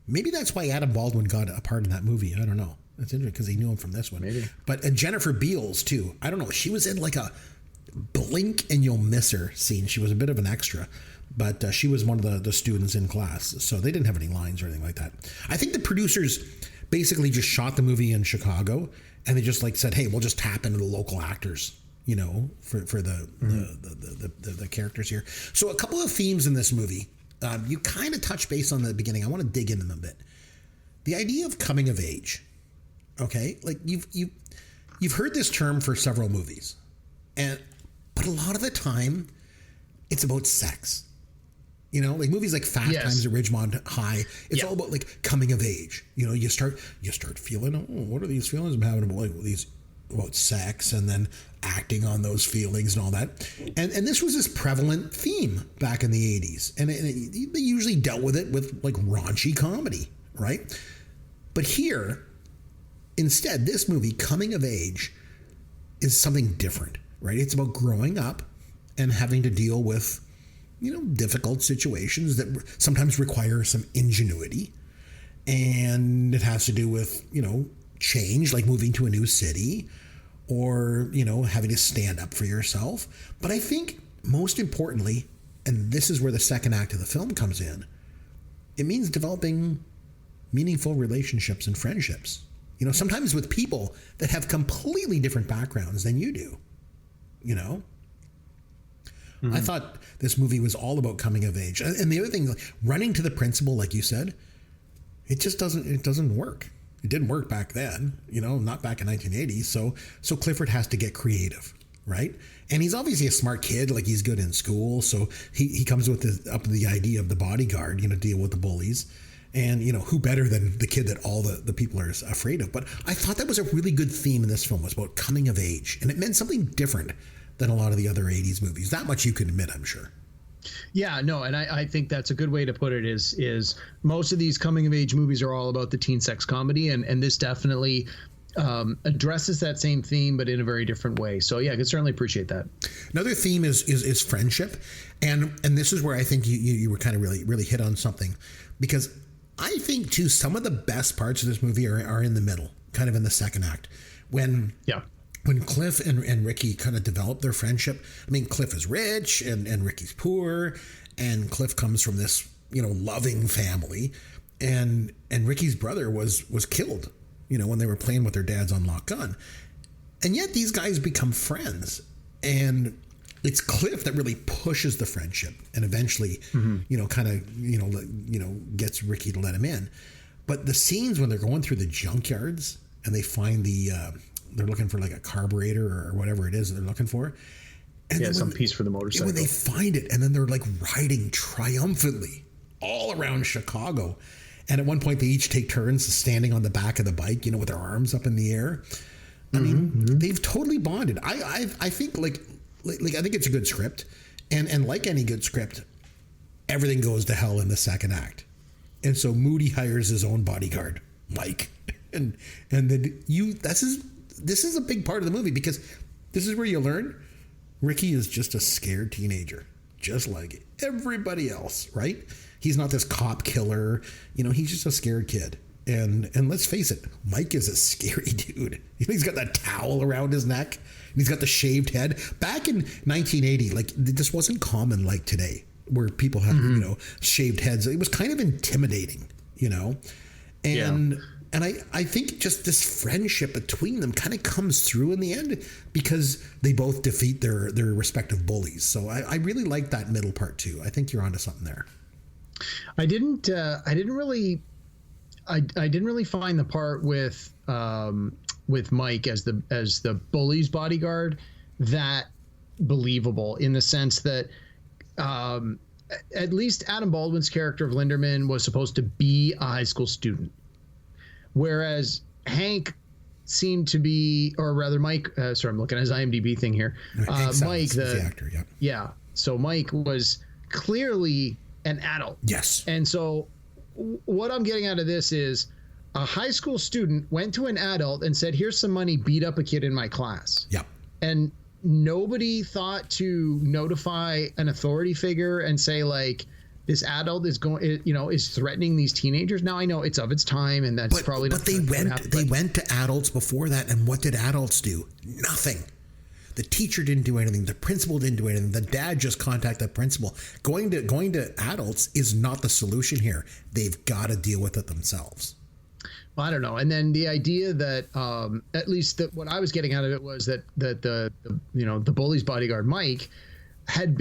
D: Maybe that's why Adam Baldwin got a part in that movie. I don't know. That's interesting because he knew him from this one.
F: Maybe.
D: But Jennifer Beals, too. I don't know. She was in like a blink and you'll miss her scene. She was a bit of an extra, but she was one of the students in class. So they didn't have any lines or anything like that. I think the producers basically just shot the movie in Chicago, and they just like said, hey, we'll just tap into the local actors, you know, for the characters here. So a couple of themes in this movie. You kind of touch base on the beginning. I want to dig into them a bit. The idea of coming of age. Okay, like you've heard this term for several movies, but a lot of the time, it's about sex. You know, like movies like Fast Times at Ridgemont High. It's all about like coming of age. You know, you start feeling, what are these feelings I'm having about sex, and then acting on those feelings and all that. And this was this prevalent theme back in the 80s, and they usually dealt with it with like raunchy comedy, right? But here, instead, this movie, Coming of Age, is something different, right? It's about growing up and having to deal with, you know, difficult situations that sometimes require some ingenuity. And it has to do with, you know, change, like moving to a new city, or, you know, having to stand up for yourself. But I think most importantly, and this is where the second act of the film comes in, it means developing meaningful relationships and friendships. You know, sometimes with people that have completely different backgrounds than you do, you know? Mm-hmm. I thought this movie was all about coming of age. And the other thing, like, running to the principal, like you said, it doesn't work. It didn't work back then, you know, not back in 1980. So Clifford has to get creative, right? And he's obviously a smart kid, like he's good in school. So he comes with the idea of the bodyguard, you know, deal with the bullies. And, you know, who better than the kid that all the people are afraid of? But I thought that was a really good theme in this film, was about coming of age. And it meant something different than a lot of the other 80s movies. That much you can admit, I'm sure.
F: Yeah, no, and I think that's a good way to put it is most of these coming of age movies are all about the teen sex comedy, and this definitely addresses that same theme, but in a very different way. So yeah, I can certainly appreciate that.
D: Another theme is friendship. And this is where I think you were kind of really hit on something, because I think too, some of the best parts of this movie are in the middle, kind of in the second act, when Cliff and Ricky kind of develop their friendship. I mean, Cliff is rich and Ricky's poor, and Cliff comes from this, you know, loving family, and Ricky's brother was killed, you know, when they were playing with their dad's unlocked gun. And yet these guys become friends, and it's Cliff that really pushes the friendship and eventually, you know, kind of, gets Ricky to let him in. But the scenes when they're going through the junkyards and they find they're looking for like a carburetor or whatever it is that they're looking for. And
F: some piece for the motorcycle.
D: When they find it, and then they're like riding triumphantly all around Chicago. And at one point they each take turns standing on the back of the bike, you know, with their arms up in the air. I mean, they've totally bonded. I think like I think it's a good script, and like any good script, everything goes to hell in the second act. And so Moody hires his own bodyguard, Mike, and then this is a big part of the movie, because this is where you learn Ricky is just a scared teenager, just like everybody else, right? He's not this cop killer, you know, he's just a scared kid. And let's face it, Mike is a scary dude. He's got that towel around his neck, and he's got the shaved head. Back in 1980, like, this wasn't common like today, where people have, you know, shaved heads. It was kind of intimidating, you know? And And I think just this friendship between them kind of comes through in the end because they both defeat their respective bullies. So I really like that middle part too. I think you're onto something there.
F: I didn't really find the part with Mike as the bully's bodyguard that believable, in the sense that at least Adam Baldwin's character of Linderman was supposed to be a high school student, whereas Hank seemed to be, or rather Mike, sorry, I'm looking at his IMDb thing here. Mike, the
D: actor, yeah.
F: Yeah. So Mike was clearly an adult.
D: Yes.
F: And so what I'm getting out of this is a high school student went to an adult and said, here's some money, beat up a kid in my class.
D: Yeah.
F: And nobody thought to notify an authority figure and say, like, this adult is is threatening these teenagers. Now I know it's of its time, and that's probably not.
D: But they went to adults before that, and what did adults do? Nothing. The teacher didn't do anything. The principal didn't do anything. The dad just contacted the principal. Going to adults is not the solution here. They've got to deal with it themselves.
F: Well, I don't know. And then the idea that at least that what I was getting out of it was that the bully's bodyguard Mike had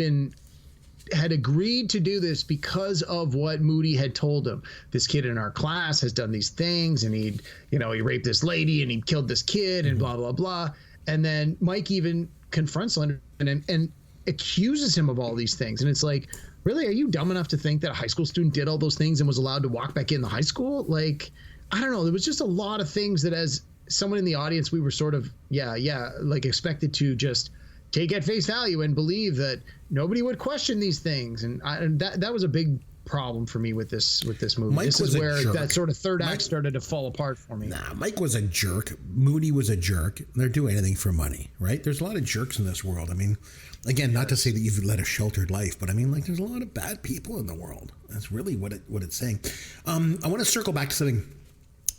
F: agreed to do this because of what Moody had told him. This kid in our class has done these things, and he raped this lady and he killed this kid and blah blah blah. And then Mike even confronts Linderman and accuses him of all these things. And it's like, really, are you dumb enough to think that a high school student did all those things and was allowed to walk back in the high school? Like, I don't know. There was just a lot of things that, as someone in the audience, we were sort of, like expected to just take at face value and believe that nobody would question these things. And that was a big problem for me with this movie. This is where that sort of third act started to fall apart for me.
D: Nah, Mike was a jerk. Moody was a jerk. They're doing anything for money, right? There's a lot of jerks in this world. I mean, again, not to say that you've led a sheltered life, but I mean, like, there's a lot of bad people in the world. That's really what it's saying. I want to circle back to something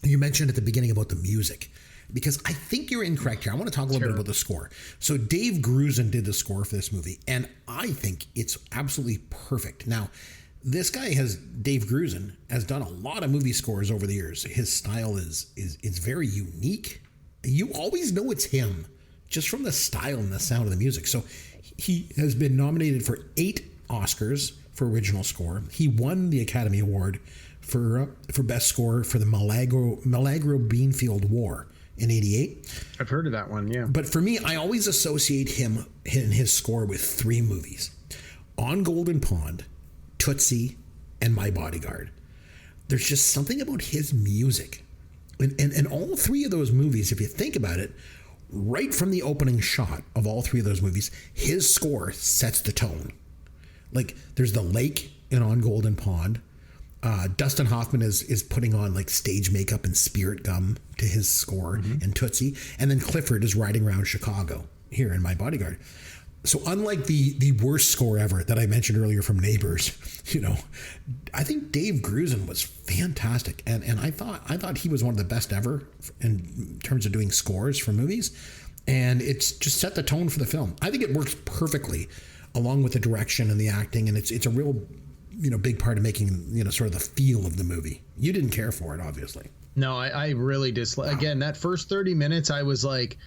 D: you mentioned at the beginning about the music, because I think you're incorrect here. I want to talk a little bit about the score. So Dave Grusin did the score for this movie, and I think it's absolutely perfect. Now, this guy Dave Grusin has done a lot of movie scores over the years. His style is very unique. You always know it's him just from the style and the sound of the music. So he has been nominated for 8 Oscars for original score. He won the Academy Award for best score for the Milagro Beanfield War in '88.
F: I've heard of that one, yeah.
D: But for me, I always associate him and his score with 3 movies: On Golden Pond, Tootsie, and My Bodyguard. There's just something about his music. And all 3 of those movies, if you think about it, right from the opening shot of all 3 of those movies, his score sets the tone. Like, there's the lake in On Golden Pond. Dustin Hoffman is putting on like stage makeup and spirit gum to his score in Tootsie. And then Clifford is riding around Chicago here in My Bodyguard. So unlike the worst score ever that I mentioned earlier from Neighbors, I think Dave Grusin was fantastic. And I thought he was one of the best ever in terms of doing scores for movies. And it's just set the tone for the film. I think it works perfectly along with the direction and the acting. And it's a real, big part of making, sort of the feel of the movie. You didn't care for it, obviously. No,
F: I really dislike. Again, that first 30 minutes, I was like,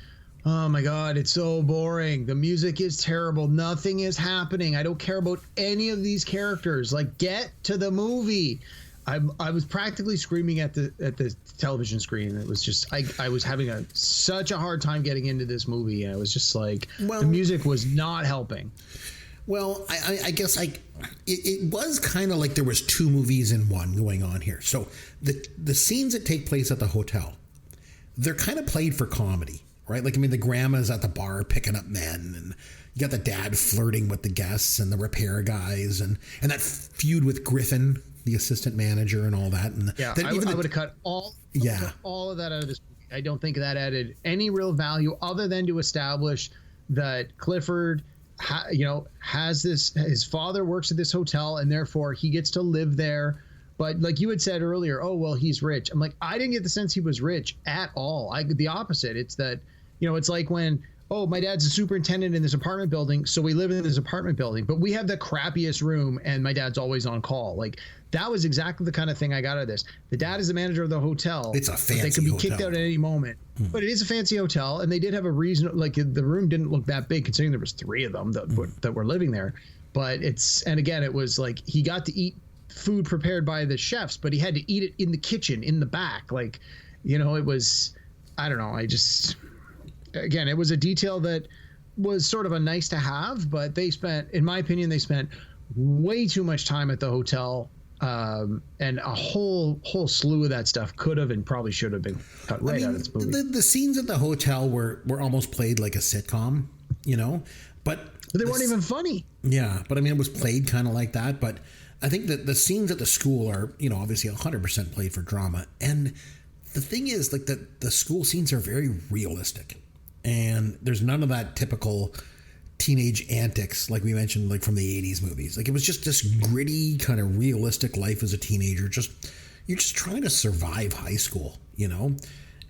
F: oh my God, it's so boring. The music is terrible. Nothing is happening. I don't care about any of these characters. Like, get to the movie. I was practically screaming at the television screen. It was just, I was having such a hard time getting into this movie. I was just like, the music was not helping.
D: Well, I guess it was kind of like there was 2 movies in one going on here. So the scenes that take place at the hotel, they're kind of played for comedy. Right? Like, I mean, the grandma's at the bar picking up men, and you got the dad flirting with the guests and the repair guys, and that feud with Griffin, the assistant manager, and all that. And
F: I would have cut all of that out of this movie. I don't think that added any real value other than to establish that Clifford, has this. His father works at this hotel, and therefore he gets to live there. But like you had said earlier, oh, well, he's rich. I'm like, I didn't get the sense he was rich at all. The opposite. It's that, it's like when, oh, my dad's a superintendent in this apartment building, so we live in this apartment building, but we have the crappiest room and my dad's always on call. Like, that was exactly the kind of thing I got out of this. The dad is the manager of the hotel.
D: It's a fancy
F: They could be
D: hotel.
F: kicked out at any moment. But it is a fancy hotel, and they did have a reason. Like, the room didn't look that big, considering there was 3 of them that were living there. But and again, it was like he got to eat food prepared by the chefs, but he had to eat it in the kitchen, in the back. Like, you know, it was, I don't know. Again, it was a detail that was sort of a nice to have, but in my opinion, they spent way too much time at the hotel. And a whole slew of that stuff could have and probably should have been cut out of this movie.
D: The scenes at the hotel were almost played like a sitcom, you know, but
F: they weren't even funny.
D: Yeah, but I mean, it was played kind of like that. But I think that the scenes at the school are, you know, obviously 100% played for drama. And the thing is, like, the school scenes are very realistic, and there's none of that typical teenage antics like we mentioned, like from the 80s movies. Like, it was just this gritty kind of realistic life as a teenager. You're just trying to survive high school, you know.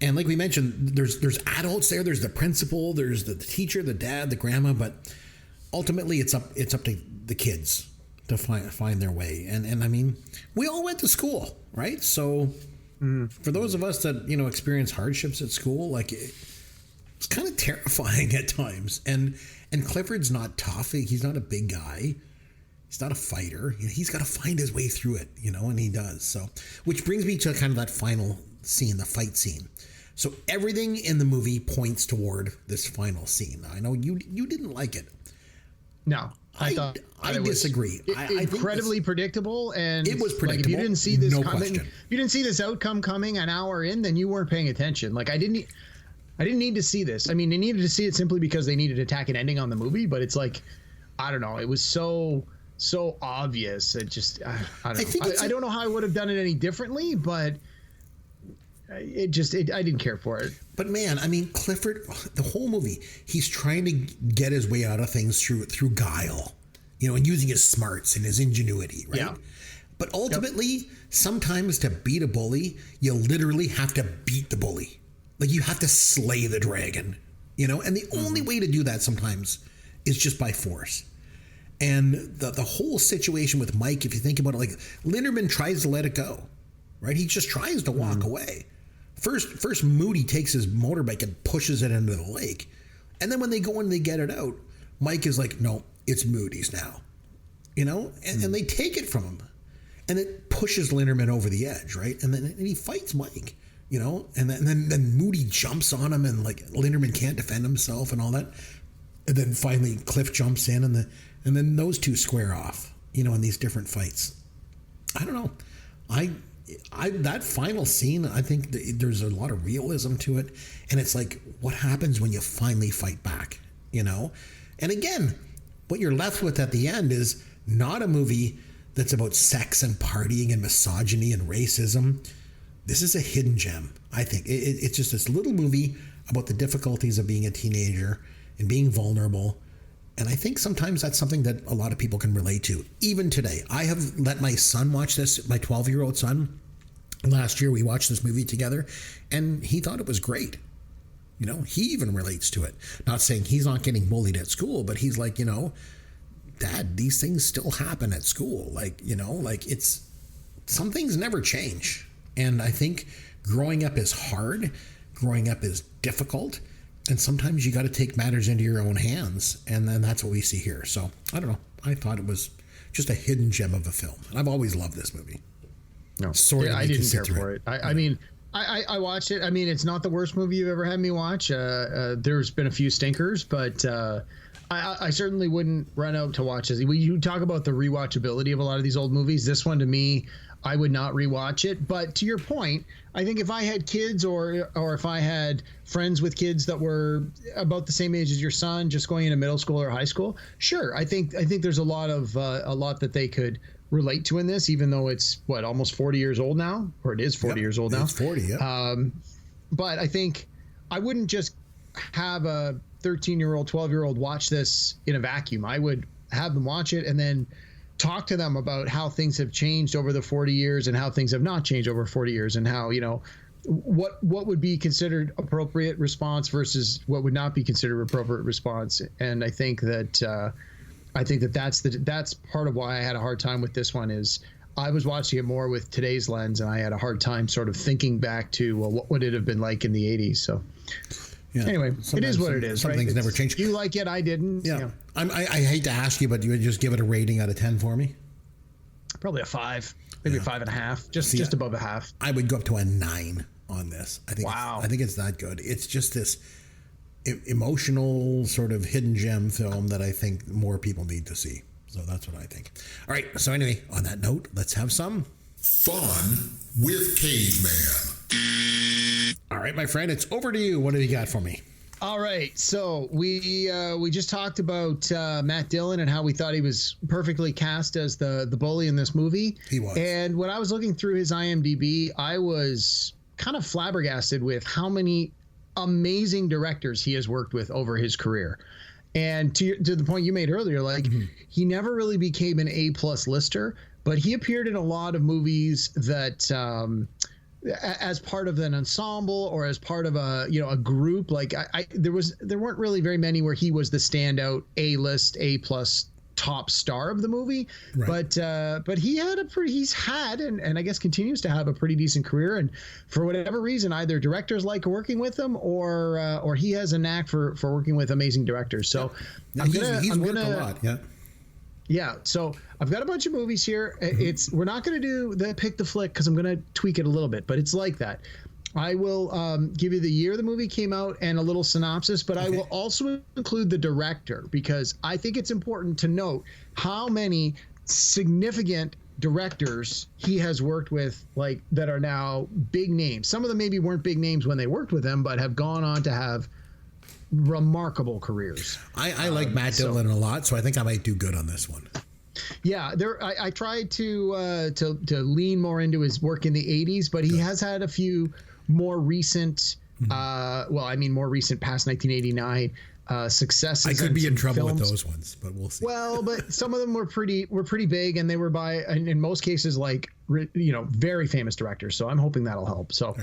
D: And like we mentioned, there's adults there. There's the principal. There's the teacher, the dad, the grandma. But ultimately, it's up to the kids to find their way. And I mean, we all went to school, right? So for those of us that, you know, experience hardships at school, like, it's kind of terrifying at times. And Clifford's not tough. He's not a big guy. He's not a fighter. You know, he's got to find his way through it, you know, and he does. So, which brings me to kind of that final scene, the fight scene. So everything in the movie points toward this final scene. I know you didn't like it.
F: No, I
D: disagree.
F: Incredibly predictable, and
D: it was predictable.
F: Like, if you didn't see this
D: question.
F: if you didn't see this outcome coming an hour in, then you weren't paying attention. Like, I didn't need to see this. I mean, they needed to see it simply because they needed to tack an ending on the movie. But it's like, I don't know. It was so obvious. It just, I don't know. I don't know how I would have done it any differently, but I didn't care for it.
D: But man, I mean, Clifford, the whole movie, he's trying to get his way out of things through guile, you know, and using his smarts and his ingenuity, right? Yeah. But ultimately, sometimes to beat a bully, you literally have to beat the bully. Like, you have to slay the dragon, you know? And the only way to do that sometimes is just by force. And the whole situation with Mike, if you think about it, like, Linderman tries to let it go, right? He just tries to walk away. First, Moody takes his motorbike and pushes it into the lake. And then when they go and they get it out, Mike is like, no, it's Moody's now, you know? And they take it from him. And it pushes Linderman over the edge, right? And he fights Mike. You know, and then Moody jumps on him, and like Linderman can't defend himself and all that. And then finally Cliff jumps in, and then those two square off, you know, in these different fights. I don't know. That final scene, I think there's a lot of realism to it. And it's like, what happens when you finally fight back, you know? And again, what you're left with at the end is not a movie that's about sex and partying and misogyny and racism. This is a hidden gem, I think. It's just this little movie about the difficulties of being a teenager and being vulnerable. And I think sometimes that's something that a lot of people can relate to. Even today, I have let my son watch this, my 12-year-old son. Last year, we watched this movie together, and he thought it was great. You know, he even relates to it. Not saying he's not getting bullied at school, but he's like, you know, Dad, these things still happen at school. Like, you know, like, some things never change. And I think growing up is hard, growing up is difficult, and sometimes you got to take matters into your own hands, and then that's what we see here. So, I don't know. I thought it was just a hidden gem of a film, and I've always loved this movie.
F: No, I didn't care for it. I mean, I watched it. I mean, it's not the worst movie you've ever had me watch. There's been a few stinkers, but I certainly wouldn't run out to watch this. You talk about the rewatchability of a lot of these old movies. This one, to me, I would not rewatch it. But to your point, I think if I had kids or if I had friends with kids that were about the same age as your son, just going into middle school or high school, sure. I think there's a lot that they could relate to in this, even though it's almost 40 years old now, or it is 40 years old now.
D: It's 40, yeah.
F: But I think I wouldn't just have a 13-year-old, 12-year-old watch this in a vacuum. I would have them watch it and then talk to them about how things have changed over the 40 years and how things have not changed over 40 years and how, you know, what would be considered appropriate response versus what would not be considered appropriate response. And I think that that's part of why I had a hard time with this one. Is I was watching it more with today's lens, and I had a hard time sort of thinking back to, well, what would it have been like in the 80s? So anyway, it is what it is.
D: Some things never change.
F: You like it, I didn't.
D: Yeah. I hate to ask you, but you would just give it a rating out of 10 for me?
F: Probably a 5, maybe a 5.5, just above a half.
D: I would go up to a 9 on this. I think.
F: Wow.
D: I think it's that good. It's just this emotional sort of hidden gem film that I think more people need to see. So that's what I think. All right. So anyway, on that note, let's have some
C: fun with Caveman.
D: All right, my friend, it's over to you. What have you got for me?
F: All right, so we just talked about Matt Dillon and how we thought he was perfectly cast as the bully in this movie.
D: He was.
F: And when I was looking through his IMDb, I was kind of flabbergasted with how many amazing directors he has worked with over his career. And to the point you made earlier, like he never really became an A+ lister, but he appeared in a lot of movies that as part of an ensemble or as part of a group. Like there weren't really very many where he was the standout A-list, A+ top star of the movie. Right. But he's had and I guess continues to have a pretty decent career. And for whatever reason, either directors like working with him or he has a knack for working with amazing directors. So
D: he's worked a lot. Yeah.
F: Yeah, so I've got a bunch of movies here. We're not going to do the pick the flick because I'm going to tweak it a little bit, but it's like that. I will give you the year the movie came out and a little synopsis, but I will also include the director because I think it's important to note how many significant directors he has worked with, like that are now big names. Some of them maybe weren't big names when they worked with him, but have gone on to have remarkable careers.
D: I like Matt Dillon a lot, so I think I might do good on this one.
F: Yeah, I tried to lean more into his work in the 80s, but he has had a few more recent, more recent past 1989 successes.
D: I could be in trouble
F: films
D: with those ones, but we'll see.
F: Well, but some of them were pretty big, and they were by, in most cases, like very famous directors. So I'm hoping that'll help. So,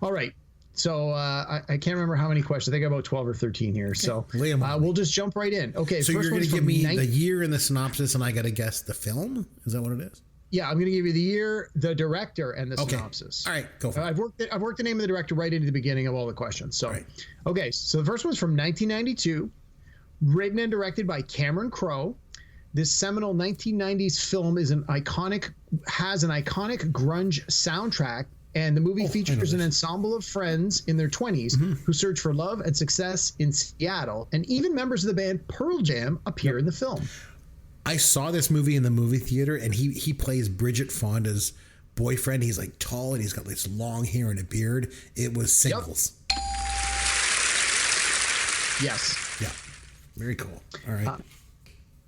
F: all right. So I can't remember how many questions. I think about 12 or 13 here. Okay. So we'll just jump right in. Okay.
D: So you're going to give me the year and the synopsis, and I got to guess the film? Is that what it is?
F: Yeah, I'm going to give you the year, the director, and the synopsis.
D: All right, go for it.
F: I've worked the name of the director right into the beginning of all the questions. So, okay. So the first one's from 1992, written and directed by Cameron Crowe. This seminal 1990s film has an iconic grunge soundtrack. And the movie features an ensemble of friends in their 20s who search for love and success in Seattle. And even members of the band Pearl Jam appear in the film.
D: I saw this movie in the movie theater, and he plays Bridget Fonda's boyfriend. He's like tall, and he's got this long hair and a beard. It was Singles.
F: Yep. Yes.
D: Yeah. Very cool. All right.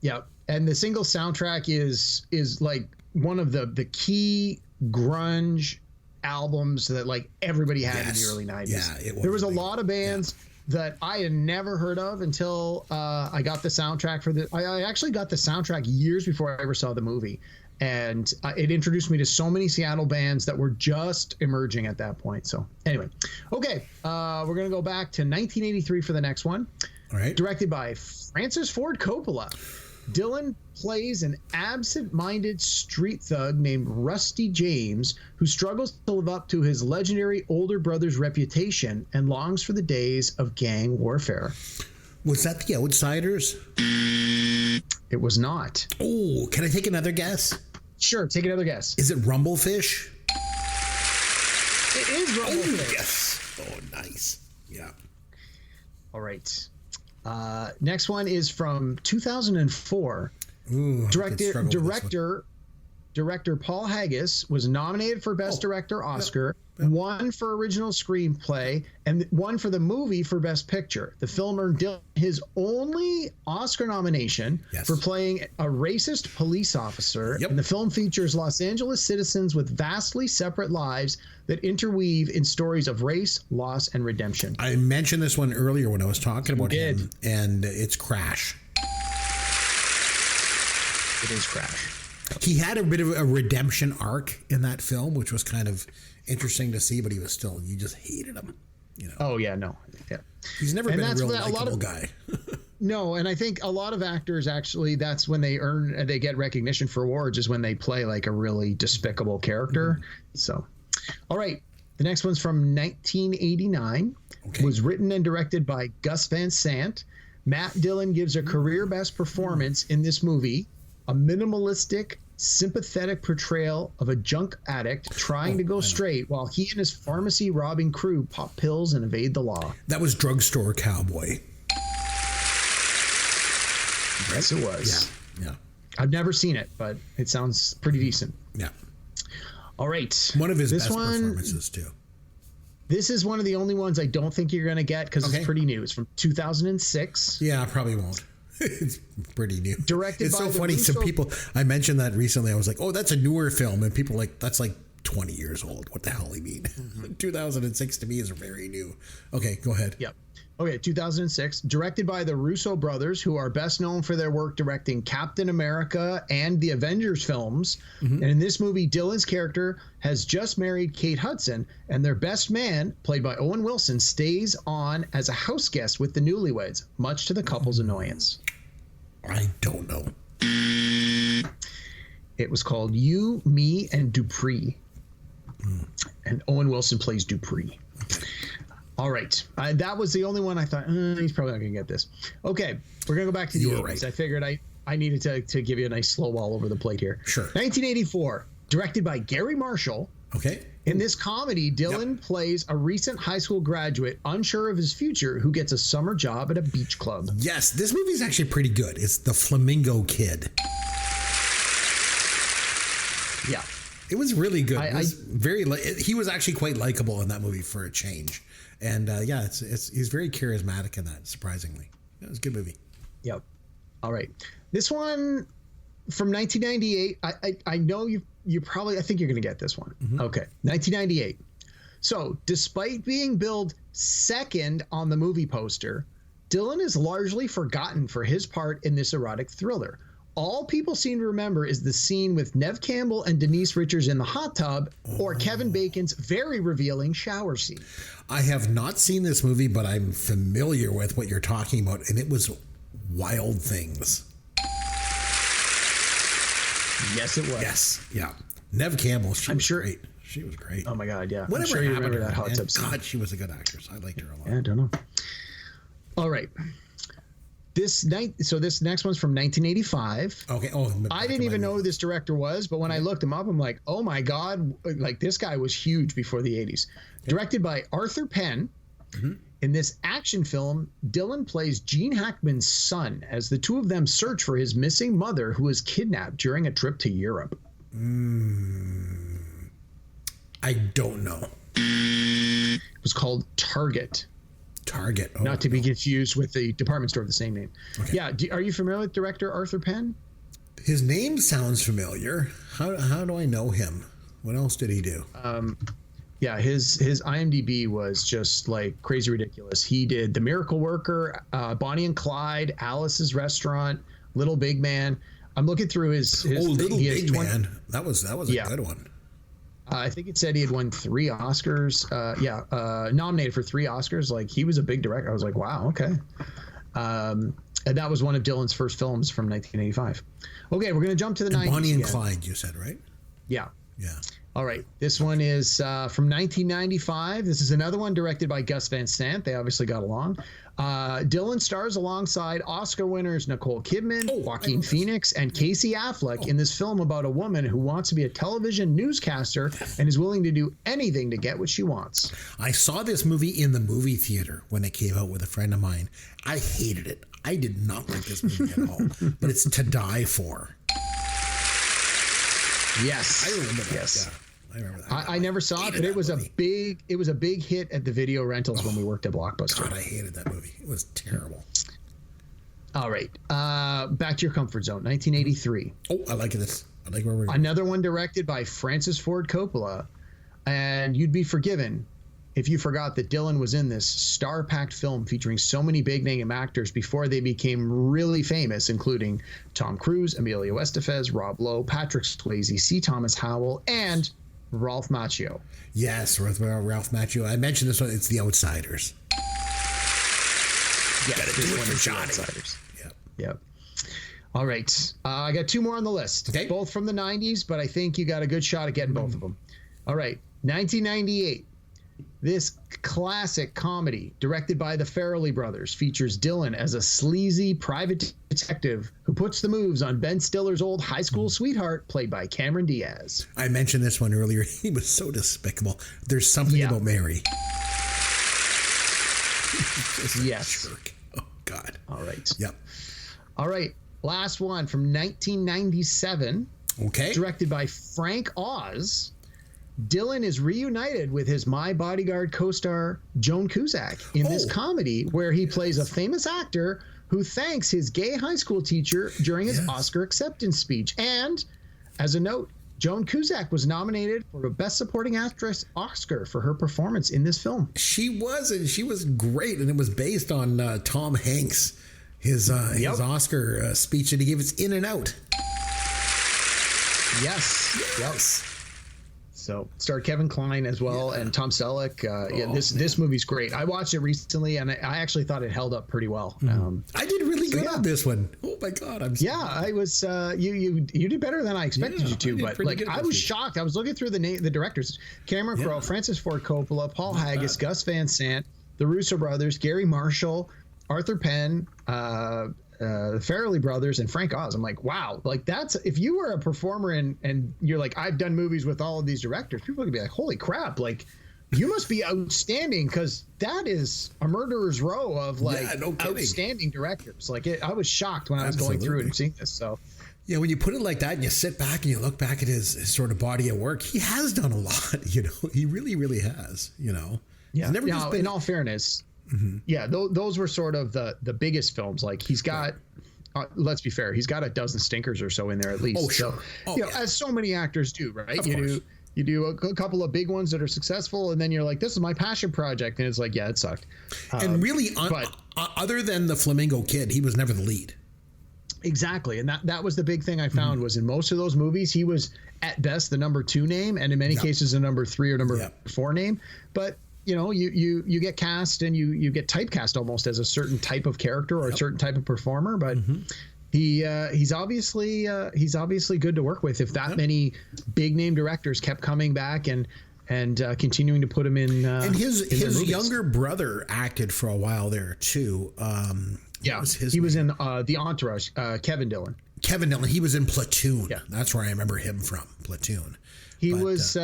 F: Yeah. And the Singles soundtrack is like one of the key grunge albums that like everybody had in the early 90s.
D: Yeah,
F: there was a lot of bands that I had never heard of until I got the soundtrack for I actually got the soundtrack years before I ever saw the movie, and it introduced me to so many Seattle bands that were just emerging at that point. So anyway, okay, we're gonna go back to 1983 for the next one.
D: All right.
F: Directed by Francis Ford Coppola. Dillon plays an absent-minded street thug named Rusty James who struggles to live up to his legendary older brother's reputation and longs for the days of gang warfare.
D: Was that The Outsiders?
F: It was not.
D: Oh, can I take another guess?
F: Sure, take another guess.
D: Is it Rumblefish?
F: It is Rumblefish.
D: Oh, yes. Oh, nice. Yeah.
F: All right. Next one is from 2004.
D: Ooh,
F: Director Paul Haggis was nominated for Best Director Oscar, one for Original Screenplay, and one for the movie for Best Picture. The film earned Dillon his only Oscar nomination for playing a racist police officer. And the film features Los Angeles citizens with vastly separate lives that interweave in stories of race, loss, and redemption.
D: I mentioned this one earlier when I was talking about him, and it's Crash.
F: It is Crash.
D: He had a bit of a redemption arc in that film, which was kind of interesting to see, but he was still, you just hated him. You know?
F: Oh yeah, no, yeah.
D: He's never been a real likable guy.
F: No, and I think a lot of actors actually, that's when they get recognition for awards, is when they play like a really despicable character. Mm-hmm. So, all right, the next one's from 1989. Okay. Was written and directed by Gus Van Sant. Matt Dillon gives a career best performance in this movie, a minimalistic, sympathetic portrayal of a junk addict trying to go straight while he and his pharmacy robbing crew pop pills and evade the law.
D: That was Drugstore Cowboy.
F: Yes, it was.
D: Yeah.
F: I've never seen it, but it sounds pretty decent.
D: Yeah.
F: All right.
D: One of his best performances, too.
F: This is one of the only ones I don't think you're going to get because it's pretty new. It's from 2006.
D: Yeah, I probably won't. It's pretty new.
F: Directed
D: it's
F: by
D: so funny. Some people, I mentioned that recently. I was like, oh, that's a newer film. And people like, that's like 20 years old. What the hell do you mean? Mm-hmm. 2006 to me is very new. Okay, go ahead.
F: Yep. Okay, 2006, directed by the Russo brothers, who are best known for their work directing Captain America and the Avengers films. Mm-hmm. And in this movie, Dillon's character has just married Kate Hudson, and their best man, played by Owen Wilson, stays on as a house guest with the newlyweds, much to the couple's annoyance.
D: I don't know.
F: It was called You, Me, and Dupree. And Owen Wilson plays Dupree. Okay. All right. That was the only one I thought, he's probably not going to get this. Okay. We're going to go back to the 80s. Right. I figured I needed to give you a nice slow ball over the plate here.
D: Sure.
F: 1984, directed by Gary Marshall.
D: Okay.
F: In this comedy, Dillon plays a recent high school graduate unsure of his future who gets a summer job at a beach club.
D: Yes. This movie is actually pretty good. It's The Flamingo Kid.
F: Yeah.
D: It was really good. He was actually quite likable in that movie for a change. And he's very charismatic in that, surprisingly. It was a good movie.
F: Yep. All right. This one from 1998. I know you probably, I think you're going to get this one. Mm-hmm. Okay. 1998. So despite being billed second on the movie poster, Dillon is largely forgotten for his part in this erotic thriller. All people seem to remember is the scene with Neve Campbell and Denise Richards in the hot tub, or Kevin Bacon's very revealing shower scene.
D: I have not seen this movie, but I'm familiar with what you're talking about, and it was Wild Things.
F: Yes, it was.
D: Yes, yeah. Neve Campbell, great. She was great.
F: Oh my God, yeah.
D: Whatever
F: I'm sure you remember that hot tub scene.
D: God, she was a good actress. I liked her a lot.
F: Yeah, I don't know. All right. This next one's from 1985.
D: Okay. Oh,
F: I didn't even know who this director was, but when I looked him up, I'm like, oh my God, like this guy was huge before the 80s. Okay. Directed by Arthur Penn. Mm-hmm. In this action film, Dillon plays Gene Hackman's son as the two of them search for his missing mother who was kidnapped during a trip to Europe.
D: I don't know.
F: It was called Target.
D: Target. Oh,
F: not to be confused with the department store of the same name. Okay. Yeah. Are you familiar with director Arthur Penn?
D: His name sounds familiar. How do I know him? What else did he do?
F: Yeah, his IMDb was just like crazy ridiculous. He did The Miracle Worker, Bonnie and Clyde, Alice's Restaurant, Little Big Man. I'm looking through his
D: Little Big Man. That was a good one.
F: I think it said he had won 3 Oscars. Nominated for 3 Oscars. Like, he was a big director. I was like, wow, okay. And that was one of Dillon's first films from 1985. Okay, we're going to jump to the 90s.
D: Bonnie and Clyde, you said, right?
F: Yeah.
D: Yeah.
F: All right. This one is from 1995. This is another one directed by Gus Van Sant. They obviously got along. Dillon stars alongside Oscar winners Nicole Kidman, Joaquin Phoenix, and Casey Affleck in this film about a woman who wants to be a television newscaster and is willing to do anything to get what she wants.
D: I saw this movie in the movie theater when it came out with a friend of mine. I hated it. I did not like this movie at all. But it's To Die For.
F: Yes.
D: I remember that.
F: Yes.
D: Yeah. I remember that.
F: I never saw it, but it was a big hit at the video rentals when we worked at Blockbuster.
D: God, I hated that movie. It was terrible.
F: All right. Back to your comfort zone. 1983.
D: Oh, I like this. I like where we're going.
F: Another one directed by Francis Ford Coppola, and You'd Be Forgiven. if you forgot that Dillon was in this star-packed film featuring so many big-name actors before they became really famous, including Tom Cruise, Emilio Estevez, Rob Lowe, Patrick Swayze, C. Thomas Howell, and Ralph Macchio.
D: Yes, Ralph Macchio. I mentioned this one. It's The Outsiders.
F: Yeah,
D: gotta do it for Johnny.
F: Outsiders. Yep. All right. I got two more on the list.
D: Okay.
F: Both from the 90s, but I think you got a good shot at getting both of them. All right. 1998. This classic comedy, directed by the Farrelly brothers, features Dillon as a sleazy private detective who puts the moves on Ben Stiller's old high school sweetheart, played by Cameron Diaz.
D: I mentioned this one earlier. He was so despicable. There's something about Mary.
F: Yes.
D: Jerk. Oh, God.
F: All right.
D: Yep.
F: All right. Last one from 1997.
D: Okay.
F: Directed by Frank Oz. Dillon is reunited with his My Bodyguard co-star Joan Cusack in this comedy where he plays a famous actor who thanks his gay high school teacher during his Oscar acceptance speech. And as a note, Joan Cusack was nominated for a Best Supporting Actress Oscar for her performance in this film.
D: She was, and she was great, and it was based on Tom Hanks, his Oscar speech that he gave. It's In and Out.
F: Yes. So starred Kevin Kline as well, and Tom Selleck. This movie's great. I watched it recently, and I actually thought it held up pretty well.
D: I did really good on this one. Oh my God,
F: I was. You did better than I expected you to, but like I was shocked. I was looking through the directors: Cameron Crowe, Francis Ford Coppola, Paul Haggis, Gus Van Sant, the Russo brothers, Gary Marshall, Arthur Penn, the Farrelly brothers, and Frank Oz. I'm like, wow, like that's, if you were a performer and you're like, I've done movies with all of these directors, people could be like, holy crap, like you must be outstanding, because that is a murderer's row of like outstanding directors. Like I was shocked when I was going through it and seeing this. So
D: yeah, when you put it like that and you sit back and you look back at his sort of body of work, he has done a lot. He really has.
F: Yeah. Now, in all fairness. Mm-hmm. Yeah, those were sort of the biggest films. Like he's got, let's be fair, he's got a dozen stinkers or so in there at least.
D: Oh, sure.
F: So, as so many actors do, right? You do a couple of big ones that are successful, and then you're like, this is my passion project, and it's like, yeah, it sucked.
D: And really, other than the Flamingo Kid, he was never the lead.
F: Exactly, and that was the big thing I found was in most of those movies, he was at best the number 2 name, and in many cases a number 3 or number 4 name, but. You get cast and you get typecast almost as a certain type of character or a certain type of performer, but he's obviously good to work with. If that many big name directors kept coming back and continuing to put him in,
D: and his younger brother acted for a while there too.
F: He was in The Entourage. Kevin Dillon. He
D: was in Platoon. Yeah, that's where I remember him from. Platoon.
F: He was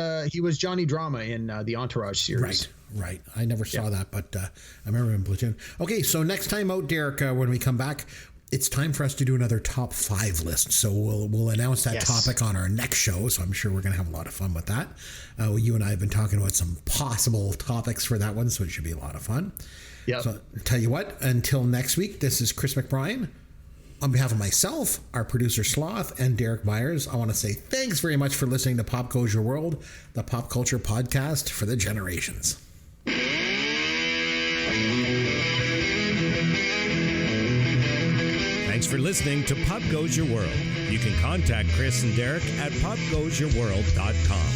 F: Johnny Drama in the Entourage series.
D: Right. I never saw that, but I remember him in Platoon. Okay, so next time out, Derek, when we come back, it's time for us to do another top 5 list. So we'll announce that topic on our next show. So I'm sure we're going to have a lot of fun with that. You and I have been talking about some possible topics for that one, so it should be a lot of fun. Yeah. So tell you what, until next week, this is Chris McBrien. On behalf of myself, our producer Sloth, and Derek Myers, I want to say thanks very much for listening to Pop Goes Your World, the pop culture podcast for the generations.
H: Thanks for listening to Pop Goes Your World. You can contact Chris and Derek at popgoesyourworld.com.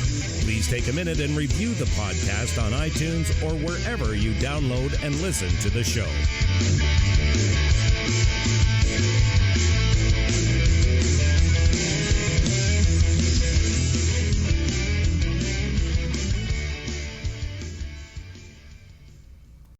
H: Please take a minute and review the podcast on iTunes or wherever you download and listen to the show.